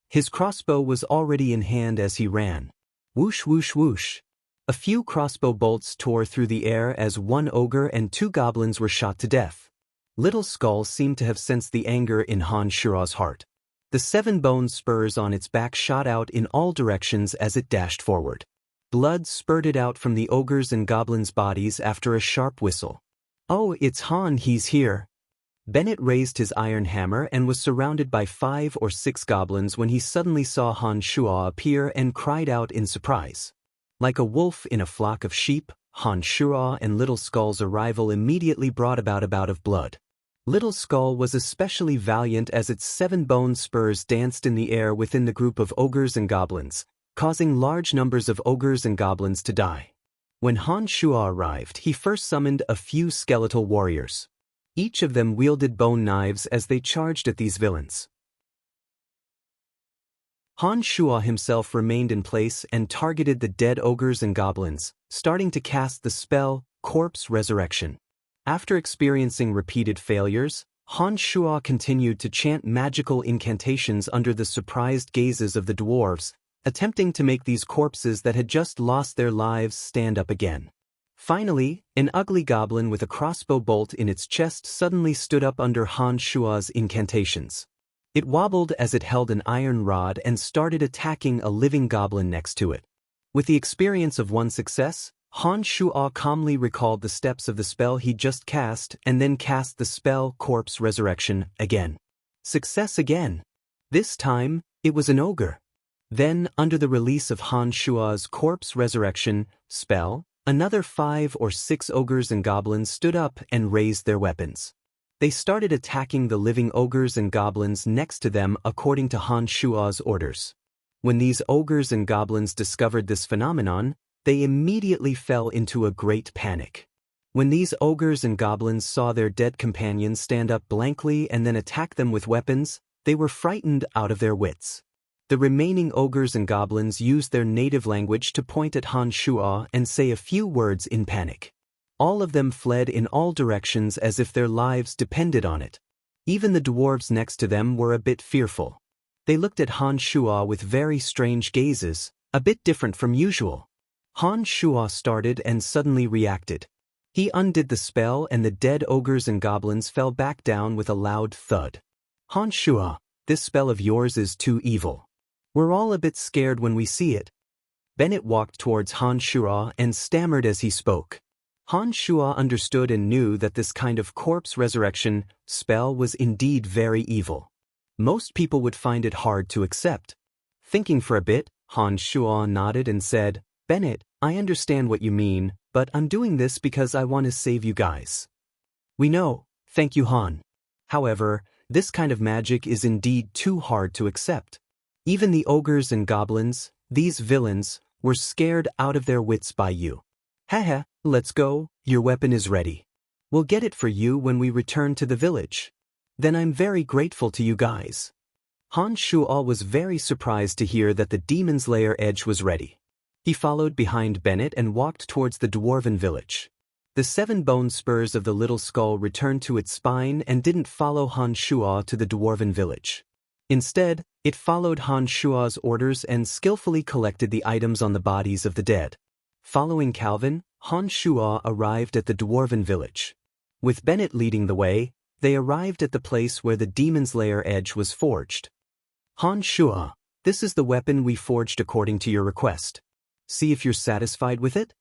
Speaker 1: His crossbow was already in hand as he ran. Whoosh whoosh whoosh. A few crossbow bolts tore through the air as one ogre and 2 goblins were shot to death. Little Skull seemed to have sensed the anger in Han Shua's heart. The 7-bone spurs on its back shot out in all directions as it dashed forward. Blood spurted out from the ogres' and goblins' bodies after a sharp whistle. "Oh, it's Han, he's here." Bennett raised his iron hammer and was surrounded by 5 or 6 goblins when he suddenly saw Han Shua appear and cried out in surprise. Like a wolf in a flock of sheep, Han Shua and Little Skull's arrival immediately brought about a bout of blood. Little Skull was especially valiant as its 7-bone spurs danced in the air within the group of ogres and goblins, causing large numbers of ogres and goblins to die. When Han Shua arrived, he first summoned a few skeletal warriors. Each of them wielded bone knives as they charged at these villains. Han Shua himself remained in place and targeted the dead ogres and goblins, starting to cast the spell, Corpse Resurrection. After experiencing repeated failures, Han Shua continued to chant magical incantations under the surprised gazes of the dwarves, attempting to make these corpses that had just lost their lives stand up again. Finally, an ugly goblin with a crossbow bolt in its chest suddenly stood up under Han Shua's incantations. It wobbled as it held an iron rod and started attacking a living goblin next to it. With the experience of one success, Han Shua calmly recalled the steps of the spell he just cast and then cast the spell Corpse Resurrection again. Success again. This time, it was an ogre. Then, under the release of Han Shua's Corpse Resurrection spell, another 5 or 6 ogres and goblins stood up and raised their weapons. They started attacking the living ogres and goblins next to them according to Han Shua's orders. When these ogres and goblins discovered this phenomenon, they immediately fell into a great panic. When these ogres and goblins saw their dead companions stand up blankly and then attack them with weapons, they were frightened out of their wits. The remaining ogres and goblins used their native language to point at Han Shua and say a few words in panic. All of them fled in all directions as if their lives depended on it. Even the dwarves next to them were a bit fearful. They looked at Han Shua with very strange gazes, a bit different from usual. Han Shua started and suddenly reacted. He undid the spell and the dead ogres and goblins fell back down with a loud thud. Han Shua, this spell of yours is too evil. We're all a bit scared when we see it. Bennett walked towards Han Shua and stammered as he spoke. Han Shua understood and knew that this kind of corpse resurrection spell was indeed very evil. Most people would find it hard to accept. Thinking for a bit, Han Shua nodded and said, "Bennett, I understand what you mean, but I'm doing this because I want to save you guys." "We know, thank you Han. However, this kind of magic is indeed too hard to accept." Even the ogres and goblins, these villains, were scared out of their wits by you. "Haha, let's go, your weapon is ready. We'll get it for you when we return to the village. Then I'm very grateful to you guys." Han Shua was very surprised to hear that the Demon's Lair edge was ready. He followed behind Bennett and walked towards the dwarven village. The 7 bone spurs of the little skull returned to its spine and didn't follow Han Shua to the dwarven village. Instead, it followed Han Shua's orders and skillfully collected the items on the bodies of the dead. Following Calvin, Han Shua arrived at the dwarven village. With Bennett leading the way, they arrived at the place where the Demon's Lair edge was forged. "Han Shua, this is the weapon we forged according to your request. See if you're satisfied with it?"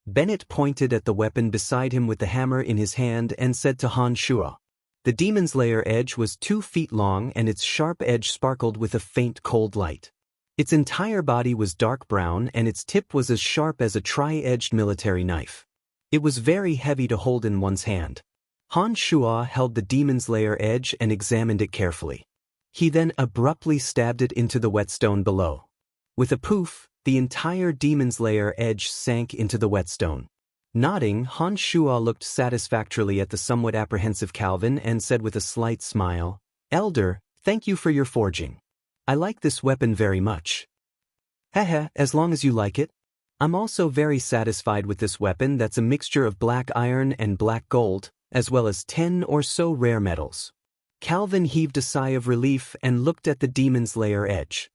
Speaker 1: Bennett pointed at the weapon beside him with the hammer in his hand and said to Han Shua. The Demon's Lair edge was 2 feet long and its sharp edge sparkled with a faint cold light. Its entire body was dark brown and its tip was as sharp as a tri-edged military knife. It was very heavy to hold in one's hand. Han Shua held the Demon's Lair edge and examined it carefully. He then abruptly stabbed it into the whetstone below. With a poof, the entire Demon's Lair edge sank into the whetstone. Nodding, Han Shua looked satisfactorily at the somewhat apprehensive Calvin and said with a slight smile, "Elder, thank you for your forging. I like this weapon very much." "Haha, as long as you like it. I'm also very satisfied with this weapon that's a mixture of black iron and black gold, as well as 10 or so rare metals." Calvin heaved a sigh of relief and looked at the Demon's Lair edge.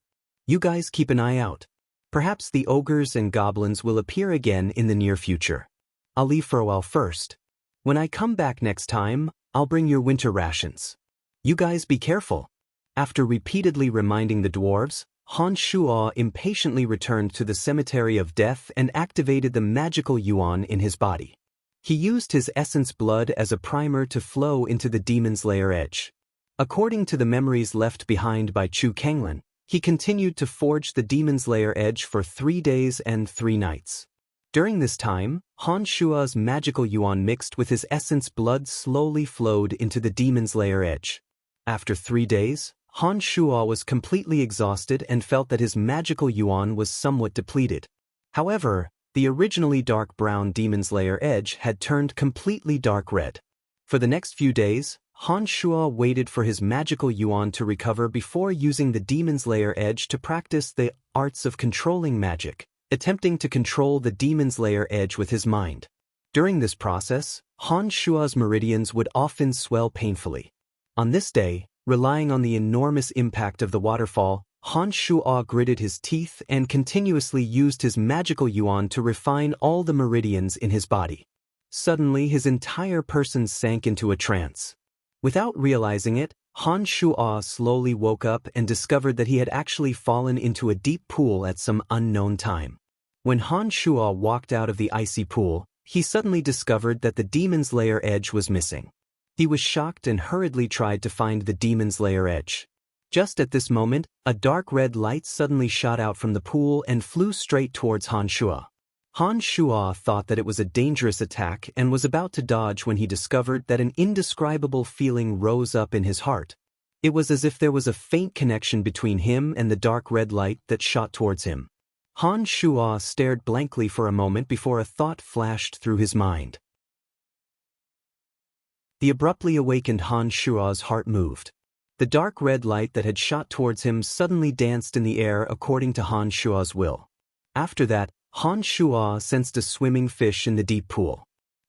Speaker 1: "You guys keep an eye out. Perhaps the ogres and goblins will appear again in the near future. I'll leave for a while first. When I come back next time, I'll bring your winter rations. You guys be careful." After repeatedly reminding the dwarves, Han Shuo impatiently returned to the cemetery of death and activated the magical yuan in his body. He used his essence blood as a primer to flow into the demon's lair edge. According to the memories left behind by Chu Kenglin, he continued to forge the demon's lair edge for 3 days and 3 nights. During this time, Han Shuo's magical yuan mixed with his essence blood slowly flowed into the demon's lair edge. After 3 days, Han Shuo was completely exhausted and felt that his magical yuan was somewhat depleted. However, the originally dark brown demon's lair edge had turned completely dark red. For the next few days, Han Shuo waited for his magical yuan to recover before using the demon's lair edge to practice the arts of controlling magic, attempting to control the demon's lair edge with his mind. During this process, Han Shuo's meridians would often swell painfully. On this day, relying on the enormous impact of the waterfall, Han Shuo gritted his teeth and continuously used his magical yuan to refine all the meridians in his body. Suddenly, his entire person sank into a trance. Without realizing it, Han Shuo slowly woke up and discovered that he had actually fallen into a deep pool at some unknown time. When Han Shuo walked out of the icy pool, he suddenly discovered that the demon's lair edge was missing. He was shocked and hurriedly tried to find the demon's lair edge. Just at this moment, a dark red light suddenly shot out from the pool and flew straight towards Han Shuo. Han Shuo thought that it was a dangerous attack and was about to dodge when he discovered that an indescribable feeling rose up in his heart. It was as if there was a faint connection between him and the dark red light that shot towards him. Han Shuo stared blankly for a moment before a thought flashed through his mind. The abruptly awakened Han Shuo's heart moved. The dark red light that had shot towards him suddenly danced in the air according to Han Shuo's will. After that, Han Shuo sensed a swimming fish in the deep pool.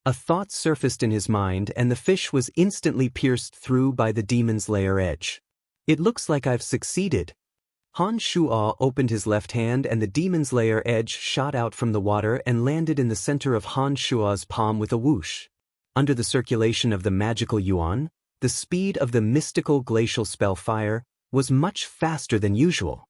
Speaker 1: A thought surfaced in his mind and the fish was instantly pierced through by the demon's lair edge. "It looks like I've succeeded." Han Shuo opened his left hand and the demon's lair edge shot out from the water and landed in the center of Han Shuo's palm with a whoosh. Under the circulation of the magical yuan, the speed of the mystical glacial spell fire was much faster than usual.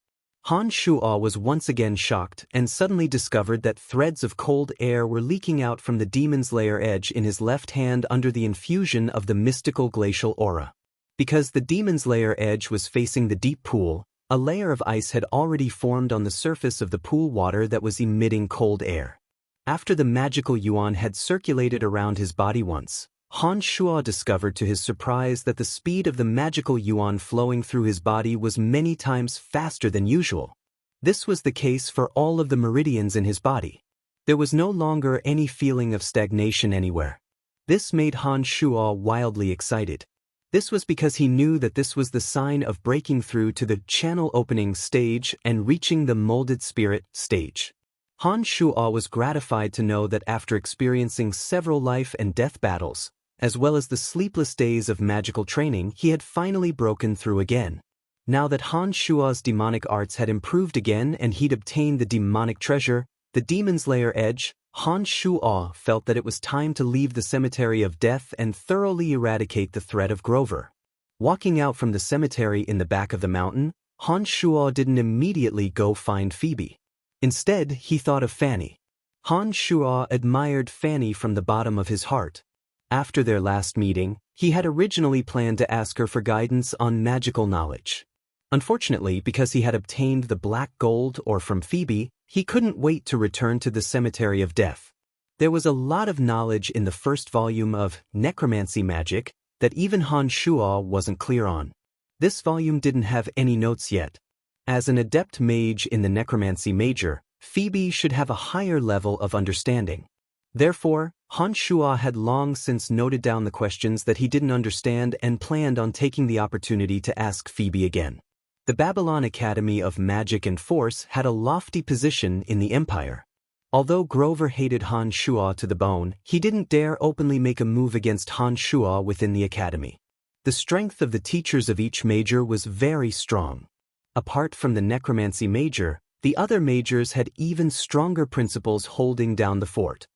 Speaker 1: Han Shuo was once again shocked and suddenly discovered that threads of cold air were leaking out from the demon's lair edge in his left hand under the infusion of the mystical glacial aura. Because the demon's lair edge was facing the deep pool, a layer of ice had already formed on the surface of the pool water that was emitting cold air. After the magical yuan had circulated around his body once, Han Shuo discovered to his surprise that the speed of the magical yuan flowing through his body was many times faster than usual. This was the case for all of the meridians in his body. There was no longer any feeling of stagnation anywhere. This made Han Shuo wildly excited. This was because he knew that this was the sign of breaking through to the channel opening stage and reaching the molded spirit stage. Han Shuo was gratified to know that after experiencing several life and death battles, as well as the sleepless days of magical training, he had finally broken through again. Now that Han Shuo's demonic arts had improved again and he'd obtained the demonic treasure, the demon's lair edge, Han Shuo felt that it was time to leave the cemetery of death and thoroughly eradicate the threat of Grover. Walking out from the cemetery in the back of the mountain, Han Shuo didn't immediately go find Phoebe. Instead, he thought of Fanny. Han Shuo admired Fanny from the bottom of his heart. After their last meeting, he had originally planned to ask her for guidance on magical knowledge. Unfortunately, because he had obtained the black gold ore from Phoebe, he couldn't wait to return to the cemetery of death. There was a lot of knowledge in the first volume of Necromancy Magic that even Han Shuo wasn't clear on. This volume didn't have any notes yet. As an adept mage in the Necromancy Major, Phoebe should have a higher level of understanding. Therefore, Han Shuo had long since noted down the questions that he didn't understand and planned on taking the opportunity to ask Phoebe again. The Babylon Academy of Magic and Force had a lofty position in the Empire. Although Grover hated Han Shuo to the bone, he didn't dare openly make a move against Han Shuo within the academy. The strength of the teachers of each major was very strong. Apart from the Necromancy Major, The other majors had even stronger principles holding down the fort.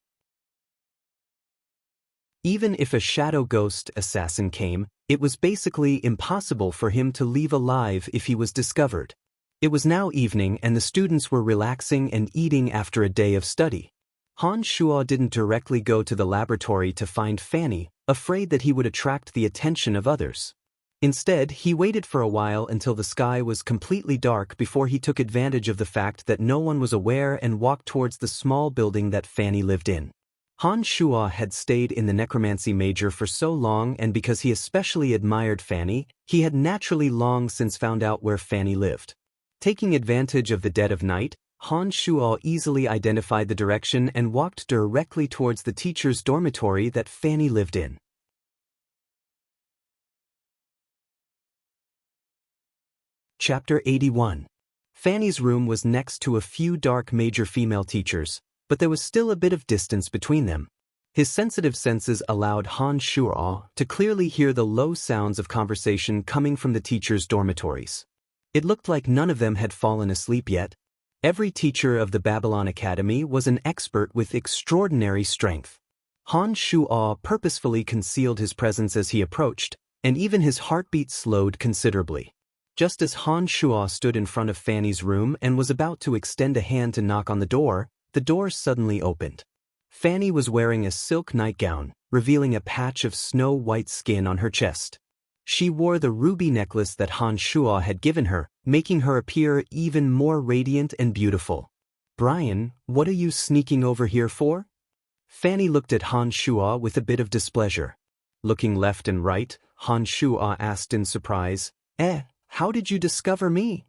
Speaker 1: Even if a shadow ghost assassin came, it was basically impossible for him to leave alive if he was discovered. It was now evening and the students were relaxing and eating after a day of study. Han Shuo didn't directly go to the laboratory to find Fanny, afraid that he would attract the attention of others. Instead, he waited for a while until the sky was completely dark before he took advantage of the fact that no one was aware and walked towards the small building that Fanny lived in. Han Shuo had stayed in the necromancy major for so long, and because he especially admired Fanny, he had naturally long since found out where Fanny lived. Taking advantage of the dead of night, Han Shuo easily identified the direction and walked directly towards the teacher's dormitory that Fanny lived in. Chapter 81. Fanny's room was next to a few dark major female teachers, but there was still a bit of distance between them. His sensitive senses allowed Han Shuo to clearly hear the low sounds of conversation coming from the teachers' dormitories. It looked like none of them had fallen asleep yet. Every teacher of the Babylon Academy was an expert with extraordinary strength. Han Shuo purposefully concealed his presence as he approached, and even his heartbeat slowed considerably. Just as Han Shuo stood in front of Fanny's room and was about to extend a hand to knock on the door suddenly opened. Fanny was wearing a silk nightgown, revealing a patch of snow-white skin on her chest. She wore the ruby necklace that Han Shuo had given her, making her appear even more radiant and beautiful. "Brian, what are you sneaking over here for?" Fanny looked at Han Shuo with a bit of displeasure. Looking left and right, Han Shuo asked in surprise, how did you discover me?"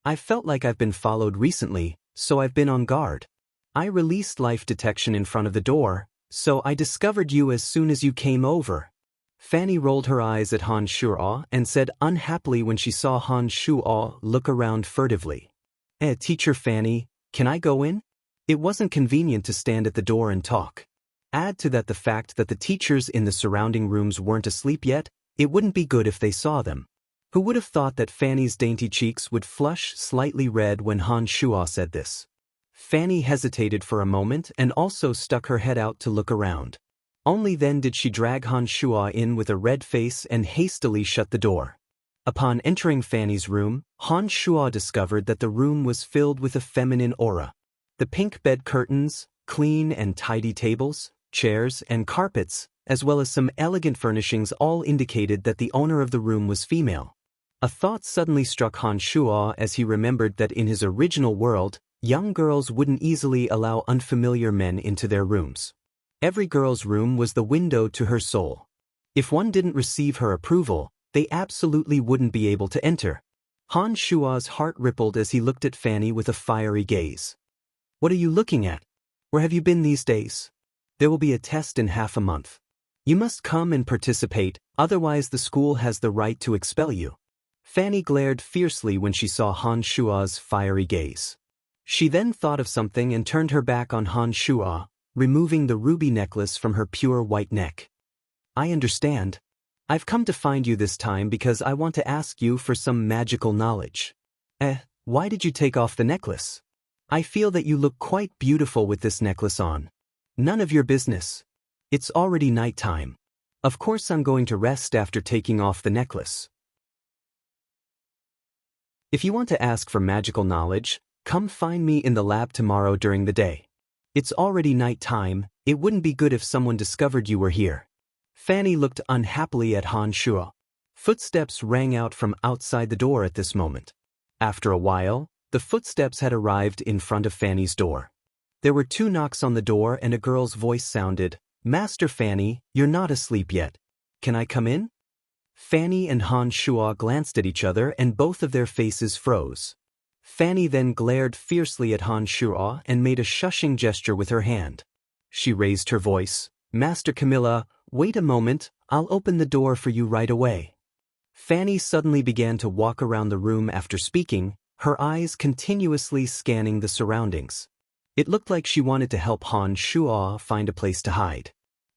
Speaker 1: "I felt like I've been followed recently, so I've been on guard. I released life detection in front of the door, so I discovered you as soon as you came over." Fanny rolled her eyes at Han Shuo and said unhappily when she saw Han Shuo look around furtively. Teacher Fanny, can I go in?" It wasn't convenient to stand at the door and talk. Add to that the fact that the teachers in the surrounding rooms weren't asleep yet, it wouldn't be good if they saw them. Who would have thought that Fanny's dainty cheeks would flush slightly red when Han Shuo said this? Fanny hesitated for a moment and also stuck her head out to look around. Only then did she drag Han Shuo in with a red face and hastily shut the door. Upon entering Fanny's room, Han Shuo discovered that the room was filled with a feminine aura. The pink bed curtains, clean and tidy tables, chairs, and carpets, as well as some elegant furnishings all indicated that the owner of the room was female. A thought suddenly struck Han Shuo as he remembered that in his original world, young girls wouldn't easily allow unfamiliar men into their rooms. Every girl's room was the window to her soul. If one didn't receive her approval, they absolutely wouldn't be able to enter. Han Shuo's heart rippled as he looked at Fanny with a fiery gaze. "What are you looking at? Where have you been these days? There will be a test in half a month. You must come and participate, otherwise the school has the right to expel you." Fanny glared fiercely when she saw Han Shuo's fiery gaze. She then thought of something and turned her back on Han Shuo, removing the ruby necklace from her pure white neck. "I understand. I've come to find you this time because I want to ask you for some magical knowledge." Why did you take off the necklace? "I feel that you look quite beautiful with this necklace on." "None of your business. It's already nighttime. Of course I'm going to rest after taking off the necklace." "If you want to ask for magical knowledge, come find me in the lab tomorrow during the day. It's already night time, it wouldn't be good if someone discovered you were here." Fanny looked unhappily at Han Shuo. Footsteps rang out from outside the door at this moment. After a while, the footsteps had arrived in front of Fanny's door. There were 2 knocks on the door and a girl's voice sounded, "Master Fanny, you're not asleep yet. Can I come in?" Fanny and Han Shuo glanced at each other and both of their faces froze. Fanny then glared fiercely at Han Shuo and made a shushing gesture with her hand. She raised her voice, "Master Camilla, wait a moment, I'll open the door for you right away." Fanny suddenly began to walk around the room after speaking, her eyes continuously scanning the surroundings. It looked like she wanted to help Han Shuo find a place to hide.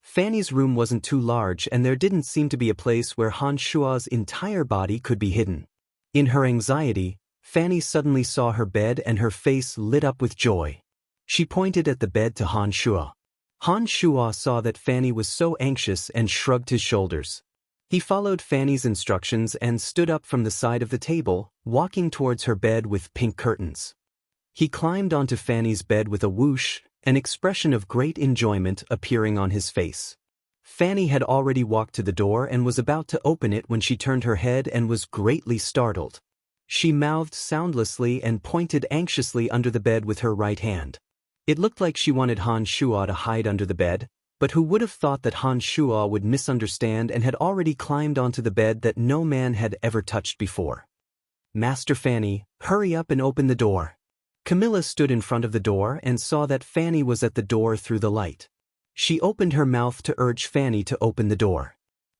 Speaker 1: Fanny's room wasn't too large and there didn't seem to be a place where Han Shuo's entire body could be hidden. In her anxiety, Fanny suddenly saw her bed and her face lit up with joy. She pointed at the bed to Han Shuo. Han Shuo saw that Fanny was so anxious and shrugged his shoulders. He followed Fanny's instructions and stood up from the side of the table, walking towards her bed with pink curtains. He climbed onto Fanny's bed with a whoosh, an expression of great enjoyment appearing on his face. Fanny had already walked to the door and was about to open it when she turned her head and was greatly startled. She mouthed soundlessly and pointed anxiously under the bed with her right hand. It looked like she wanted Han Shuo to hide under the bed, but who would have thought that Han Shuo would misunderstand and had already climbed onto the bed that no man had ever touched before. Master Fanny, hurry up and open the door. Camilla stood in front of the door and saw that Fanny was at the door through the light. She opened her mouth to urge Fanny to open the door.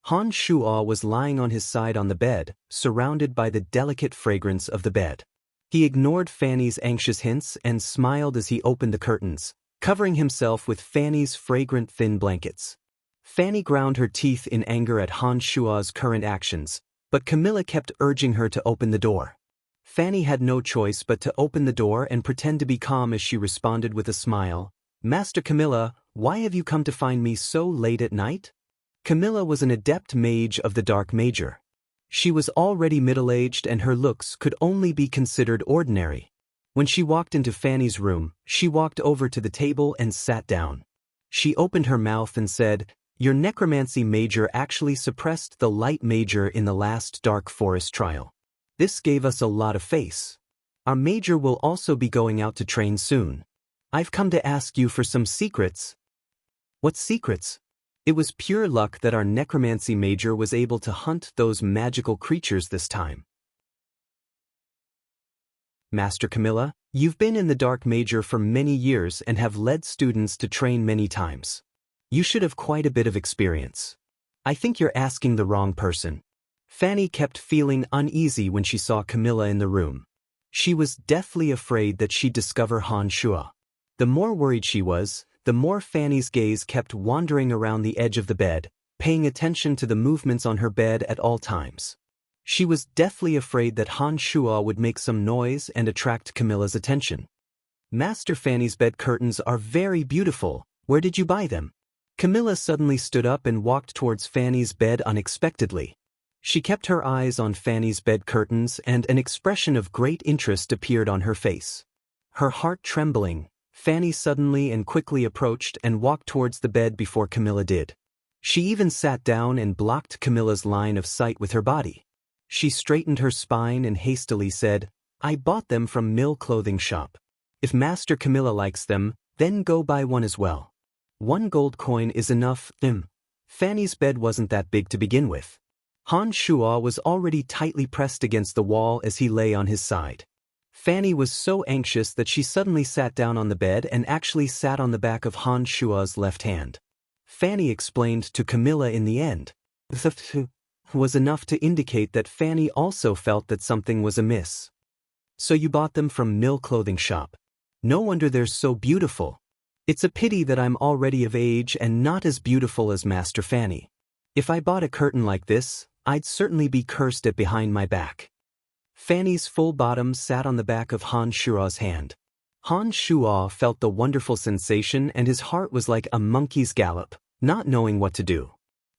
Speaker 1: Han Shuo was lying on his side on the bed, surrounded by the delicate fragrance of the bed. He ignored Fanny's anxious hints and smiled as he opened the curtains, covering himself with Fanny's fragrant thin blankets. Fanny ground her teeth in anger at Han Shuo's current actions, but Camilla kept urging her to open the door. Fanny had no choice but to open the door and pretend to be calm as she responded with a smile, "Master Camilla, why have you come to find me so late at night?" Camilla was an adept mage of the Dark Major. She was already middle-aged and her looks could only be considered ordinary. When she walked into Fanny's room, she walked over to the table and sat down. She opened her mouth and said, "Your necromancy major actually suppressed the light major in the last Dark Forest trial. This gave us a lot of face. Our major will also be going out to train soon. I've come to ask you for some secrets." "What secrets?" It was pure luck that our necromancy major was able to hunt those magical creatures this time. "Master Camilla, you've been in the Dark Major for many years and have led students to train many times. You should have quite a bit of experience. I think you're asking the wrong person." Fanny kept feeling uneasy when she saw Camilla in the room. She was deathly afraid that she'd discover Han Shuo. The more worried she was, the more Fanny's gaze kept wandering around the edge of the bed, paying attention to the movements on her bed at all times. She was deathly afraid that Han Shuo would make some noise and attract Camilla's attention. "Master Fanny's bed curtains are very beautiful. Where did you buy them?" Camilla suddenly stood up and walked towards Fanny's bed unexpectedly. She kept her eyes on Fanny's bed curtains and an expression of great interest appeared on her face. Her heart trembling, Fanny suddenly and quickly approached and walked towards the bed before Camilla did. She even sat down and blocked Camilla's line of sight with her body. She straightened her spine and hastily said, "I bought them from Mill Clothing Shop. If Master Camilla likes them, then go buy one as well. 1 gold coin is enough." Fanny's bed wasn't that big to begin with. Han Shuo was already tightly pressed against the wall as he lay on his side. Fanny was so anxious that she suddenly sat down on the bed and actually sat on the back of Han Shuo's left hand. Fanny explained to Camilla in the end. "The was enough to indicate that Fanny also felt that something was amiss. "So you bought them from Mill Clothing Shop. No wonder they're so beautiful. It's a pity that I'm already of age and not as beautiful as Master Fanny. If I bought a curtain like this, I'd certainly be cursed at behind my back." Fanny's full bottom sat on the back of Han Shuo's hand. Han Shuo felt the wonderful sensation and his heart was like a monkey's gallop, not knowing what to do.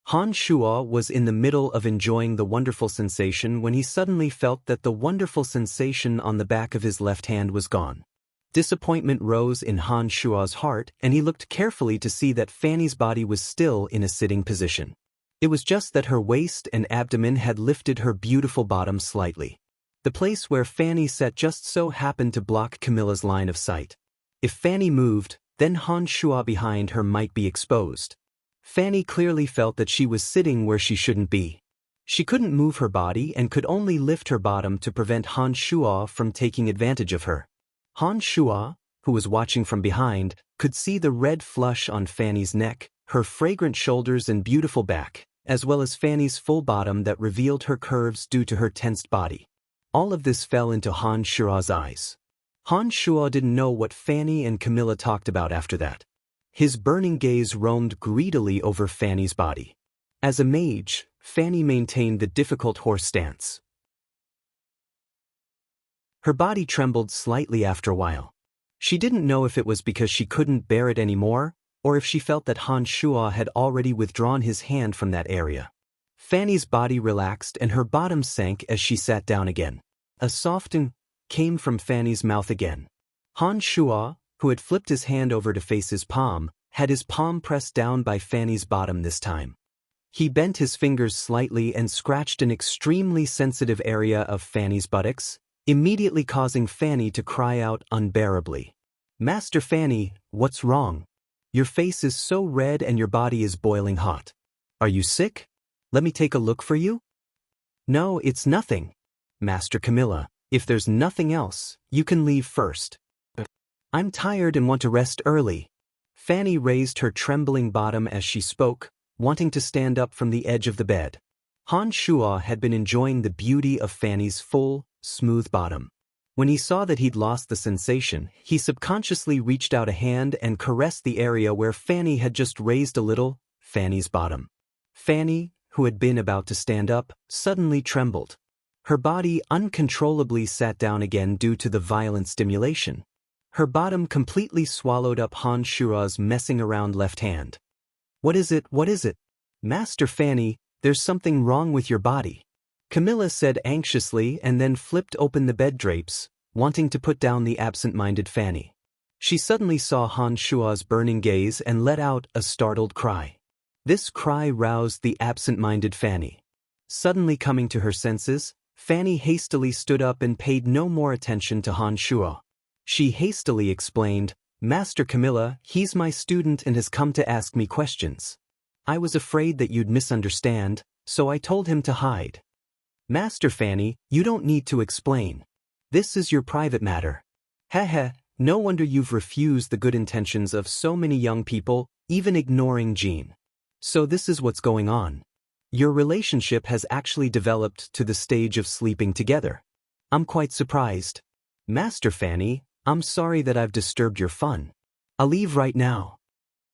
Speaker 1: Han Shuo was in the middle of enjoying the wonderful sensation when he suddenly felt that the wonderful sensation on the back of his left hand was gone. Disappointment rose in Han Shuo's heart and he looked carefully to see that Fanny's body was still in a sitting position. It was just that her waist and abdomen had lifted her beautiful bottom slightly. The place where Fanny sat just so happened to block Camilla's line of sight. If Fanny moved, then Han Shuo behind her might be exposed. Fanny clearly felt that she was sitting where she shouldn't be. She couldn't move her body and could only lift her bottom to prevent Han Shuo from taking advantage of her. Han Shuo, who was watching from behind, could see the red flush on Fanny's neck, her fragrant shoulders and beautiful back, as well as Fanny's full bottom that revealed her curves due to her tensed body. All of this fell into Han Shuo's eyes. Han Shuo didn't know what Fanny and Camilla talked about after that. His burning gaze roamed greedily over Fanny's body. As a mage, Fanny maintained the difficult horse stance. Her body trembled slightly after a while. She didn't know if it was because she couldn't bear it anymore, or if she felt that Han Shuo had already withdrawn his hand from that area. Fanny's body relaxed and her bottom sank as she sat down again. A softening came from Fanny's mouth again. Han Shuo, who had flipped his hand over to face his palm, had his palm pressed down by Fanny's bottom this time. He bent his fingers slightly and scratched an extremely sensitive area of Fanny's buttocks, immediately causing Fanny to cry out unbearably. "Master Fanny, what's wrong? Your face is so red and your body is boiling hot. Are you sick? Let me take a look for you?" "No, it's nothing. Master Camilla, if there's nothing else, you can leave first. I'm tired and want to rest early." Fanny raised her trembling bottom as she spoke, wanting to stand up from the edge of the bed. Han Shuo had been enjoying the beauty of Fanny's full, smooth bottom. When he saw that he'd lost the sensation, he subconsciously reached out a hand and caressed the area where Fanny had just raised a little, Fanny's bottom. Fanny, who had been about to stand up, suddenly trembled. Her body uncontrollably sat down again due to the violent stimulation. Her bottom completely swallowed up Han Shuo's messing around left hand. What is it? Master Fanny, there's something wrong with your body," Camilla said anxiously and then flipped open the bed drapes, wanting to put down the absent-minded Fanny. She suddenly saw Han Shuo's burning gaze and let out a startled cry. This cry roused the absent-minded Fanny. Suddenly coming to her senses, Fanny hastily stood up and paid no more attention to Han Shuo. She hastily explained, "Master Camilla, he's my student and has come to ask me questions. I was afraid that you'd misunderstand, so I told him to hide." "Master Fanny, you don't need to explain. This is your private matter." "Heh, no wonder you've refused the good intentions of so many young people, even ignoring Jean. So this is what's going on. Your relationship has actually developed to the stage of sleeping together. I'm quite surprised. Master Fanny, I'm sorry that I've disturbed your fun. I'll leave right now."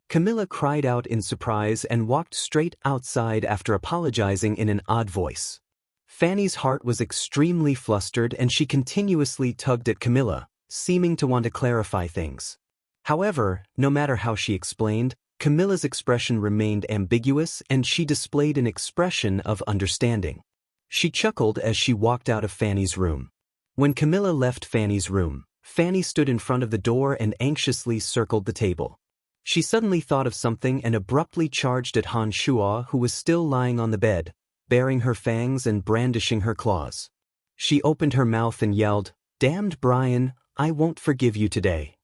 Speaker 1: Camilla cried out in surprise and walked straight outside after apologizing in an odd voice. Fanny's heart was extremely flustered and she continuously tugged at Camilla, seeming to want to clarify things. However, no matter how she explained, Camilla's expression remained ambiguous and she displayed an expression of understanding. She chuckled as she walked out of Fanny's room. When Camilla left Fanny's room, Fanny stood in front of the door and anxiously circled the table. She suddenly thought of something and abruptly charged at Han Shuo, who was still lying on the bed, baring her fangs and brandishing her claws. She opened her mouth and yelled, "Damned Brian, I won't forgive you today."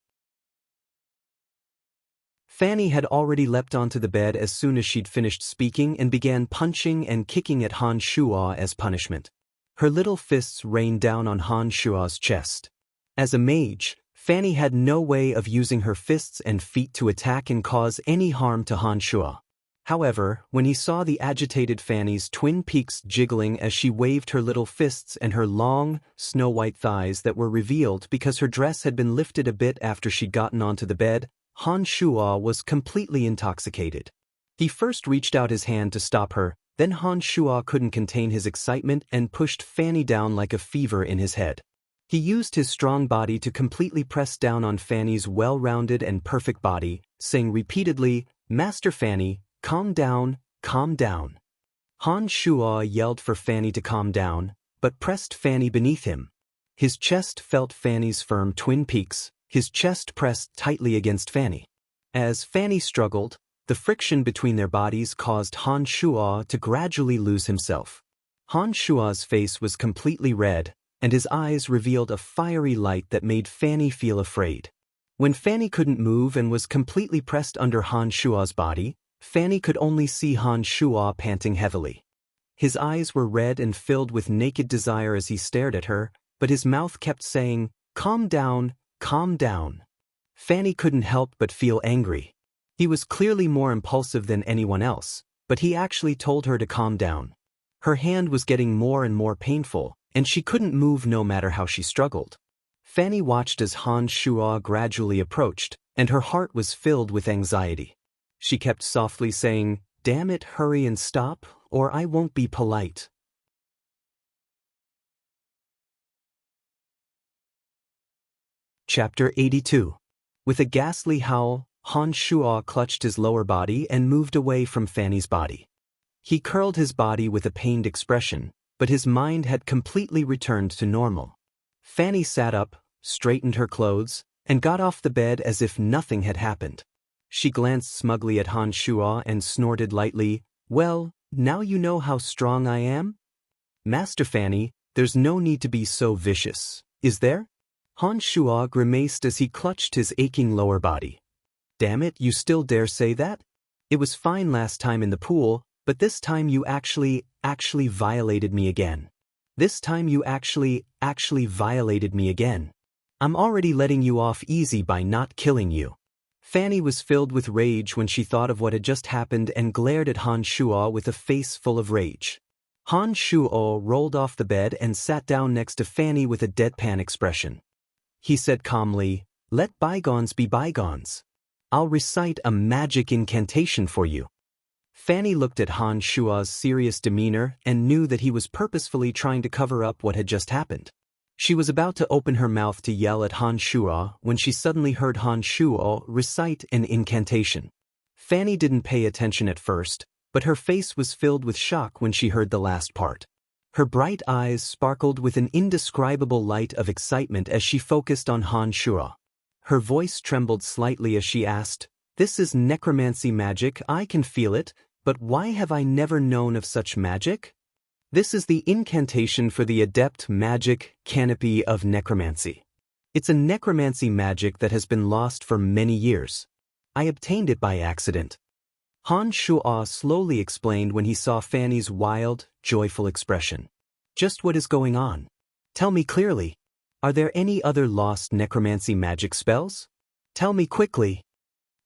Speaker 1: Fanny had already leapt onto the bed as soon as she'd finished speaking and began punching and kicking at Han Shuo as punishment. Her little fists rained down on Han Shuo's chest. As a mage, Fanny had no way of using her fists and feet to attack and cause any harm to Han Shuo. However, when he saw the agitated Fanny's twin peaks jiggling as she waved her little fists and her long, snow-white thighs that were revealed because her dress had been lifted a bit after she'd gotten onto the bed, Han Shuo was completely intoxicated. He first reached out his hand to stop her, then Han Shuo couldn't contain his excitement and pushed Fanny down like a fever in his head. He used his strong body to completely press down on Fanny's well-rounded and perfect body, saying repeatedly, "Master Fanny, calm down, calm down." Han Shuo yelled for Fanny to calm down, but pressed Fanny beneath him. His chest felt Fanny's firm twin peaks, his chest pressed tightly against Fanny. As Fanny struggled, the friction between their bodies caused Han Shuo to gradually lose himself. Han Shuo's face was completely red, and his eyes revealed a fiery light that made Fanny feel afraid. When Fanny couldn't move and was completely pressed under Han Shuo's body, Fanny could only see Han Shuo panting heavily. His eyes were red and filled with naked desire as he stared at her, but his mouth kept saying, "Calm down, calm down." Fanny couldn't help but feel angry. He was clearly more impulsive than anyone else, but he actually told her to calm down. Her hand was getting more and more painful, and she couldn't move no matter how she struggled. Fanny watched as Han Shuo gradually approached, and her heart was filled with anxiety. She kept softly saying, "Damn it, hurry and stop, or I won't be polite." Chapter 82. With a ghastly howl, Han Shuo clutched his lower body and moved away from Fanny's body. He curled his body with a pained expression, but his mind had completely returned to normal. Fanny sat up, straightened her clothes, and got off the bed as if nothing had happened. She glanced smugly at Han Shuo and snorted lightly, "Well, now you know how strong I am? Master Fanny, there's no need to be so vicious, is there?" Han Shuo grimaced as he clutched his aching lower body. "Damn it, you still dare say that? It was fine last time in the pool, but this time you actually violated me again. This time you actually violated me again. I'm already letting you off easy by not killing you." Fanny was filled with rage when she thought of what had just happened and glared at Han Shuo with a face full of rage. Han Shuo rolled off the bed and sat down next to Fanny with a deadpan expression. He said calmly, "Let bygones be bygones. I'll recite a magic incantation for you." Fanny looked at Han Shuo's serious demeanor and knew that he was purposefully trying to cover up what had just happened. She was about to open her mouth to yell at Han Shuo when she suddenly heard Han Shuo recite an incantation. Fanny didn't pay attention at first, but her face was filled with shock when she heard the last part. Her bright eyes sparkled with an indescribable light of excitement as she focused on Han Shuo. Her voice trembled slightly as she asked, "This is necromancy magic, I can feel it, but why have I never known of such magic?" "This is the incantation for the adept magic canopy of necromancy. It's a necromancy magic that has been lost for many years. I obtained it by accident." Han Shuo slowly explained when he saw Fanny's wild, joyful expression. "Just what is going on? Tell me clearly. Are there any other lost necromancy magic spells? Tell me quickly."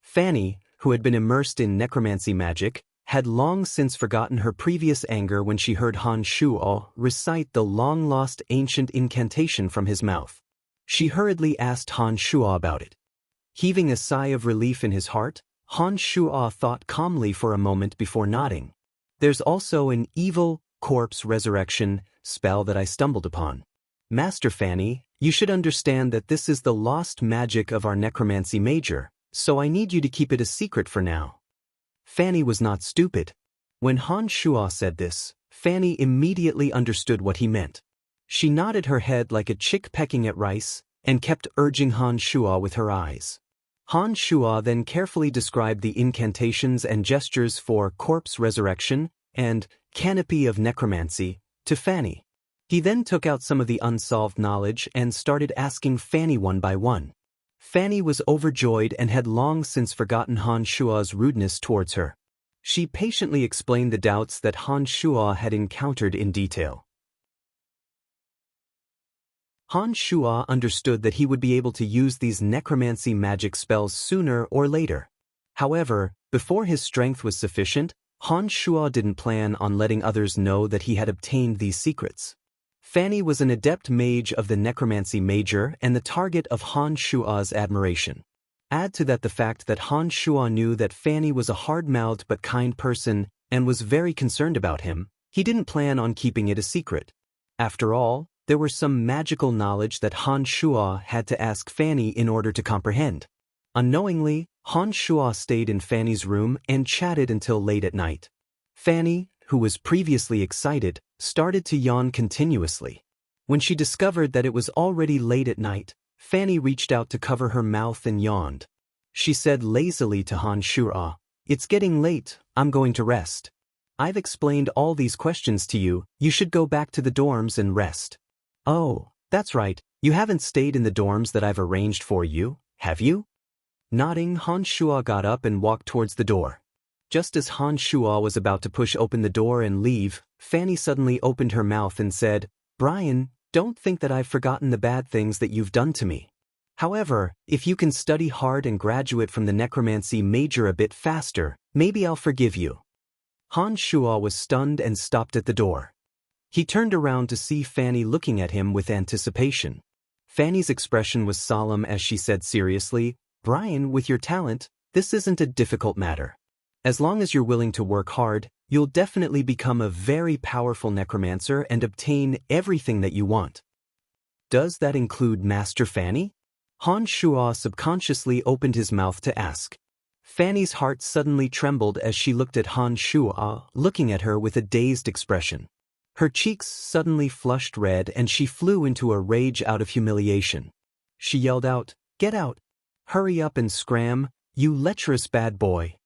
Speaker 1: Fanny, who had been immersed in necromancy magic, had long since forgotten her previous anger when she heard Han Shuo recite the long-lost ancient incantation from his mouth. She hurriedly asked Han Shuo about it. Heaving a sigh of relief in his heart, Han Shuo thought calmly for a moment before nodding. "There's also an evil corpse resurrection spell that I stumbled upon. Master Fanny, you should understand that this is the lost magic of our necromancy major, so I need you to keep it a secret for now." Fanny was not stupid. When Han Shuo said this, Fanny immediately understood what he meant. She nodded her head like a chick pecking at rice and kept urging Han Shuo with her eyes. Han Shuo then carefully described the incantations and gestures for corpse resurrection and canopy of necromancy to Fanny. He then took out some of the unsolved knowledge and started asking Fanny one by one. Fanny was overjoyed and had long since forgotten Han Shuo's rudeness towards her. She patiently explained the doubts that Han Shuo had encountered in detail. Han Shuo understood that he would be able to use these necromancy magic spells sooner or later. However, before his strength was sufficient, Han Shuo didn't plan on letting others know that he had obtained these secrets. Fanny was an adept mage of the necromancy major and the target of Han Shuo's admiration. Add to that the fact that Han Shuo knew that Fanny was a hard-mouthed but kind person and was very concerned about him, he didn't plan on keeping it a secret. After all, there was some magical knowledge that Han Shuo had to ask Fanny in order to comprehend. Unknowingly, Han Shuo stayed in Fanny's room and chatted until late at night. Fanny, who was previously excited, started to yawn continuously. When she discovered that it was already late at night, Fanny reached out to cover her mouth and yawned. She said lazily to Han Shuo, "It's getting late, I'm going to rest. I've explained all these questions to you, you should go back to the dorms and rest." "Oh, that's right, you haven't stayed in the dorms that I've arranged for you, have you?" Nodding, Han Shuo got up and walked towards the door. Just as Han Shuo was about to push open the door and leave, Fanny suddenly opened her mouth and said, "Brian, don't think that I've forgotten the bad things that you've done to me. However, if you can study hard and graduate from the necromancy major a bit faster, maybe I'll forgive you." Han Shuo was stunned and stopped at the door. He turned around to see Fanny looking at him with anticipation. Fanny's expression was solemn as she said seriously, "Brian, with your talent, this isn't a difficult matter. As long as you're willing to work hard, you'll definitely become a very powerful necromancer and obtain everything that you want." "Does that include Master Fanny?" Han Shuo subconsciously opened his mouth to ask. Fanny's heart suddenly trembled as she looked at Han Shuo, looking at her with a dazed expression. Her cheeks suddenly flushed red and she flew into a rage out of humiliation. She yelled out, "Get out! Hurry up and scram, you lecherous bad boy!"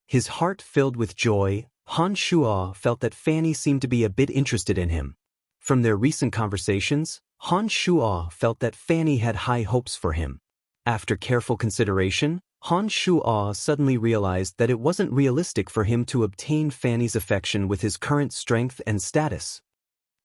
Speaker 1: His heart filled with joy, Han Shuo felt that Fanny seemed to be a bit interested in him. From their recent conversations, Han Shuo felt that Fanny had high hopes for him. After careful consideration, Han Shuo suddenly realized that it wasn't realistic for him to obtain Fanny's affection with his current strength and status.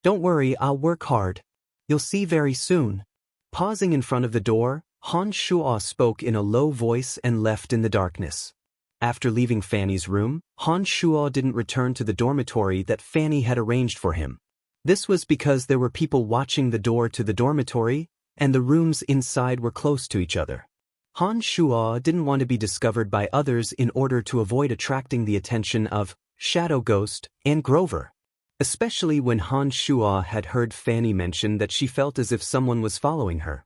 Speaker 1: "Don't worry, I'll work hard. You'll see very soon." Pausing in front of the door, Han Shuo spoke in a low voice and left in the darkness. After leaving Fanny's room, Han Shuo didn't return to the dormitory that Fanny had arranged for him. This was because there were people watching the door to the dormitory, and the rooms inside were close to each other. Han Shuo didn't want to be discovered by others in order to avoid attracting the attention of Shadow Ghost and Grover. Especially when Han Shuo had heard Fanny mention that she felt as if someone was following her.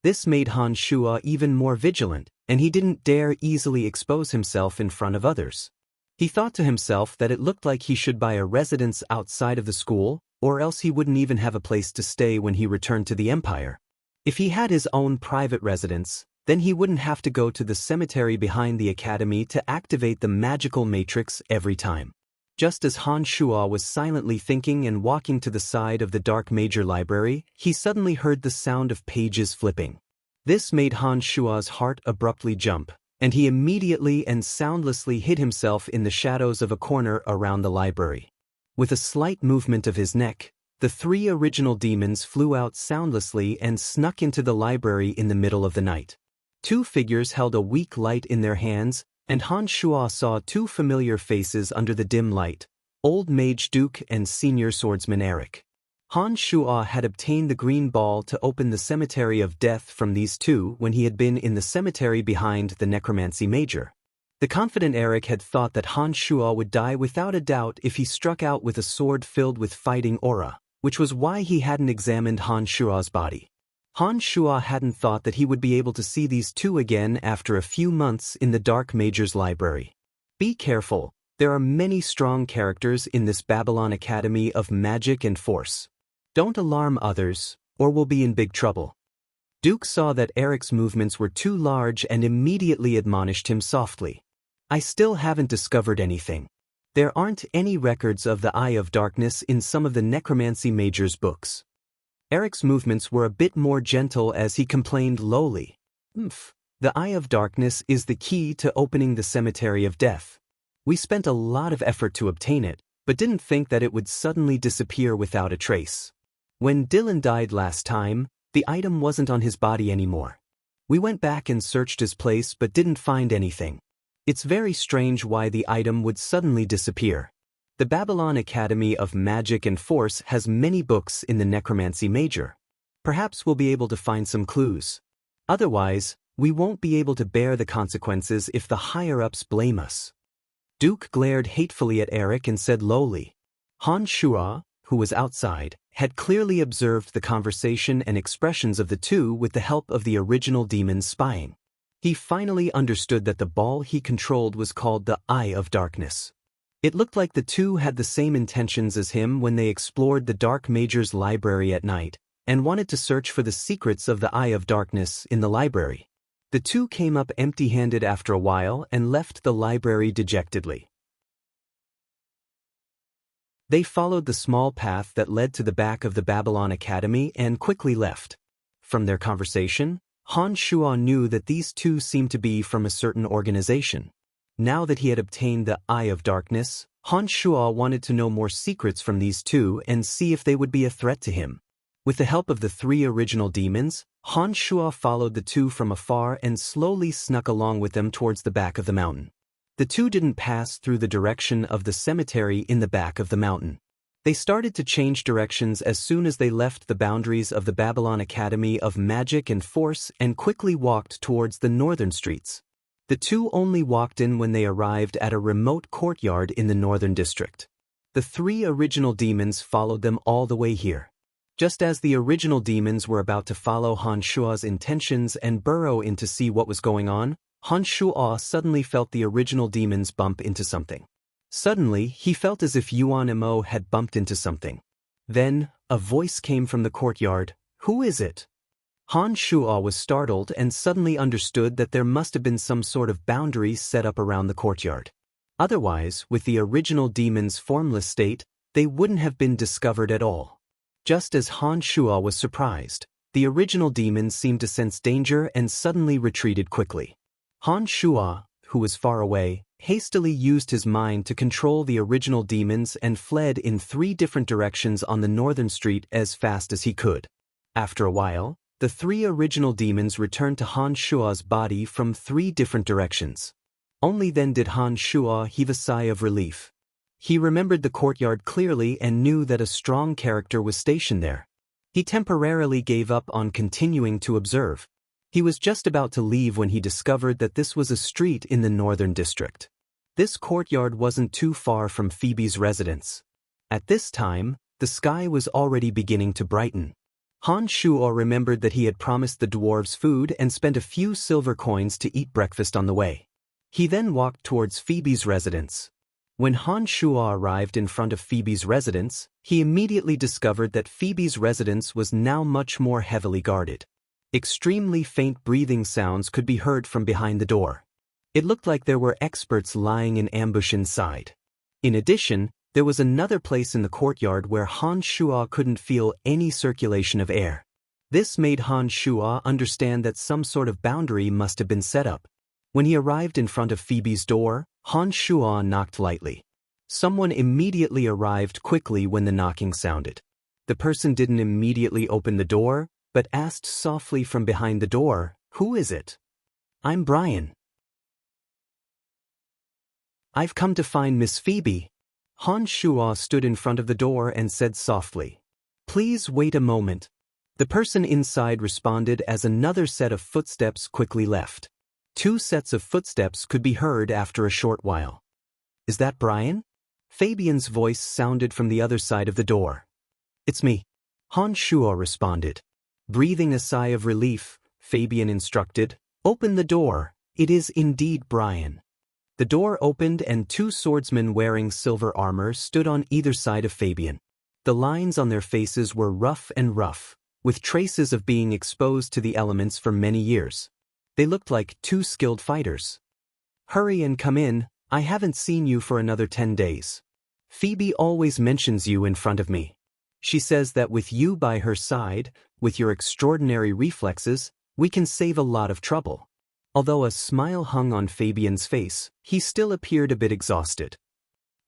Speaker 1: This made Han Shuo even more vigilant, and he didn't dare easily expose himself in front of others. He thought to himself that it looked like he should buy a residence outside of the school, or else he wouldn't even have a place to stay when he returned to the Empire. If he had his own private residence, then he wouldn't have to go to the cemetery behind the academy to activate the magical matrix every time. Just as Han Shuo was silently thinking and walking to the side of the dark major library, he suddenly heard the sound of pages flipping. This made Han Shuo's heart abruptly jump, and he immediately and soundlessly hid himself in the shadows of a corner around the library. With a slight movement of his neck, the three original demons flew out soundlessly and snuck into the library in the middle of the night. Two figures held a weak light in their hands, and Han Shuo saw two familiar faces under the dim light, Old Mage Duke and Senior Swordsman Eric. Han Shuo had obtained the green ball to open the Cemetery of Death from these two when he had been in the cemetery behind the Necromancy Major. The confident Eric had thought that Han Shuo would die without a doubt if he struck out with a sword filled with fighting aura, which was why he hadn't examined Han Shuo's body. Han Shuo hadn't thought that he would be able to see these two again after a few months in the Dark Major's library. Be careful, there are many strong characters in this Babylon Academy of Magic and Force. Don't alarm others, or we'll be in big trouble. Duke saw that Eric's movements were too large and immediately admonished him softly. "I still haven't discovered anything. There aren't any records of the Eye of Darkness in some of the Necromancy Major's books." Eric's movements were a bit more gentle as he complained lowly. "The Eye of Darkness is the key to opening the Cemetery of Death. We spent a lot of effort to obtain it, but didn't think that it would suddenly disappear without a trace. When Dylan died last time, the item wasn't on his body anymore. We went back and searched his place but didn't find anything. It's very strange why the item would suddenly disappear. The Babylon Academy of Magic and Force has many books in the Necromancy Major. Perhaps we'll be able to find some clues. Otherwise, we won't be able to bear the consequences if the higher-ups blame us." Duke glared hatefully at Eric and said lowly. Han Shuo, who was outside, had clearly observed the conversation and expressions of the two with the help of the original demons spying. He finally understood that the ball he controlled was called the Eye of Darkness. It looked like the two had the same intentions as him when they explored the Dark Major's library at night, and wanted to search for the secrets of the Eye of Darkness in the library. The two came up empty-handed after a while and left the library dejectedly. They followed the small path that led to the back of the Babylon Academy and quickly left. From their conversation, Han Shuo knew that these two seemed to be from a certain organization. Now that he had obtained the Eye of Darkness, Han Shuo wanted to know more secrets from these two and see if they would be a threat to him. With the help of the three original demons, Han Shuo followed the two from afar and slowly snuck along with them towards the back of the mountain. The two didn't pass through the direction of the cemetery in the back of the mountain. They started to change directions as soon as they left the boundaries of the Babylon Academy of Magic and Force and quickly walked towards the northern streets. The two only walked in when they arrived at a remote courtyard in the northern district. The three original demons followed them all the way here. Just as the original demons were about to follow Han Shua's intentions and burrow in to see what was going on, Han Shua suddenly felt the original demons bump into something. Suddenly, he felt as if Yuan Mo had bumped into something. Then, a voice came from the courtyard. "Who is it?" Han Shua was startled and suddenly understood that there must have been some sort of boundary set up around the courtyard. Otherwise, with the original demon's formless state, they wouldn't have been discovered at all. Just as Han Shua was surprised, the original demons seemed to sense danger and suddenly retreated quickly. Han Shua, who was far away, hastily used his mind to control the original demons and fled in 3 different directions on the northern street as fast as he could. After a while, the 3 original demons returned to Han Shua's body from 3 different directions. Only then did Han Shua heave a sigh of relief. He remembered the courtyard clearly and knew that a strong character was stationed there. He temporarily gave up on continuing to observe. He was just about to leave when he discovered that this was a street in the northern district. This courtyard wasn't too far from Phoebe's residence. At this time, the sky was already beginning to brighten. Han Shua remembered that he had promised the dwarves food and spent a few silver coins to eat breakfast on the way. He then walked towards Phoebe's residence. When Han Shua arrived in front of Phoebe's residence, he immediately discovered that Phoebe's residence was now much more heavily guarded. Extremely faint breathing sounds could be heard from behind the door. It looked like there were experts lying in ambush inside. In addition, there was another place in the courtyard where Han Shua couldn't feel any circulation of air. This made Han Shua understand that some sort of boundary must have been set up. When he arrived in front of Phoebe's door, Han Shua knocked lightly. Someone immediately arrived quickly when the knocking sounded. The person didn't immediately open the door, but asked softly from behind the door, "Who is it?" "I'm Brian. I've come to find Miss Phoebe." Han Shua stood in front of the door and said softly, "Please wait a moment." The person inside responded as another set of footsteps quickly left. 2 sets of footsteps could be heard after a short while. "Is that Brian?" Fabian's voice sounded from the other side of the door. "It's me," Han Shua responded. Breathing a sigh of relief, Fabian instructed, "Open the door. It is indeed Brian." The door opened and 2 swordsmen wearing silver armor stood on either side of Fabian. The lines on their faces were rough, with traces of being exposed to the elements for many years. They looked like 2 skilled fighters. "Hurry and come in, I haven't seen you for another 10 days. Phoebe always mentions you in front of me. She says that with you by her side, with your extraordinary reflexes, we can save a lot of trouble." Although a smile hung on Fabian's face, he still appeared a bit exhausted.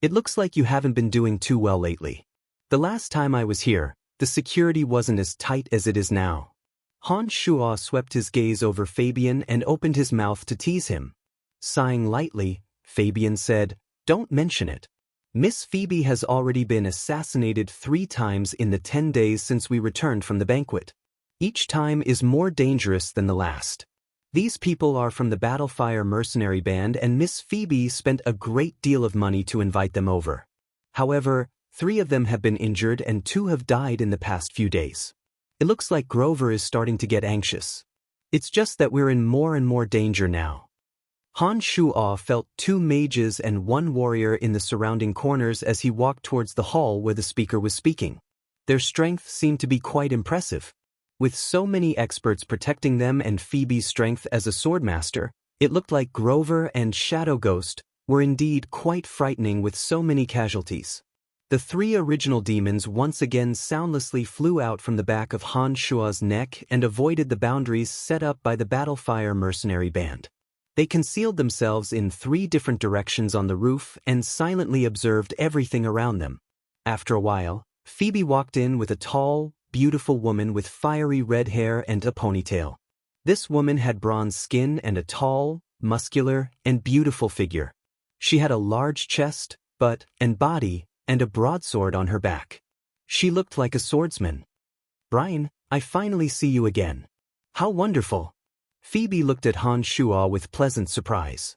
Speaker 1: "It looks like you haven't been doing too well lately. The last time I was here, the security wasn't as tight as it is now." Han Shua swept his gaze over Fabian and opened his mouth to tease him. Sighing lightly, Fabian said, "Don't mention it. Miss Phoebe has already been assassinated 3 times in the 10 days since we returned from the banquet. Each time is more dangerous than the last. These people are from the Battlefire mercenary band and Miss Phoebe spent a great deal of money to invite them over. However, 3 of them have been injured and 2 have died in the past few days. It looks like Grover is starting to get anxious. It's just that we're in more and more danger now." Han Shua felt 2 mages and 1 warrior in the surrounding corners as he walked towards the hall where the speaker was speaking. Their strength seemed to be quite impressive. With so many experts protecting them and Phoebe's strength as a swordmaster, it looked like Grover and Shadow Ghost were indeed quite frightening with so many casualties. The 3 original demons once again soundlessly flew out from the back of Han Shua's neck and avoided the boundaries set up by the Battlefire mercenary band. They concealed themselves in 3 different directions on the roof and silently observed everything around them. After a while, Phoebe walked in with a tall, beautiful woman with fiery red hair and a ponytail. This woman had bronze skin and a tall, muscular, and beautiful figure. She had a large chest, butt, and body, and a broadsword on her back. She looked like a swordsman. "Brian, I finally see you again. How wonderful." Phoebe looked at Han Shua with pleasant surprise.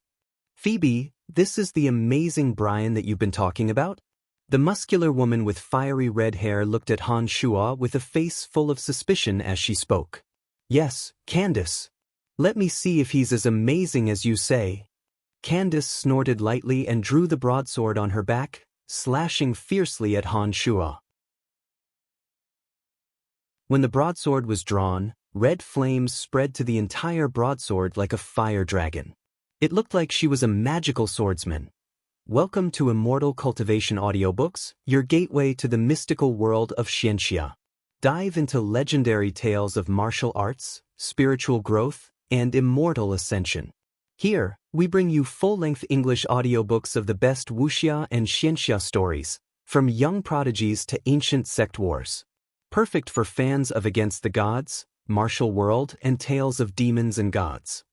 Speaker 1: "Phoebe, this is the amazing Brian that you've been talking about?" The muscular woman with fiery red hair looked at Han Shuo with a face full of suspicion as she spoke. Yes, Candace. Let me see if he's as amazing as you say. Candace snorted lightly and drew the broadsword on her back, slashing fiercely at Han Shuo. When the broadsword was drawn, red flames spread to the entire broadsword like a fire dragon. It looked like she was a magical swordsman. Welcome to Immortal Cultivation Audiobooks, your gateway to the mystical world of Xianxia. Dive into legendary tales of martial arts, spiritual growth, and immortal ascension. Here, we bring you full-length English audiobooks of the best Wuxia and Xianxia stories, from young prodigies to ancient sect wars. Perfect for fans of Against the Gods, Martial World, and tales of demons and gods.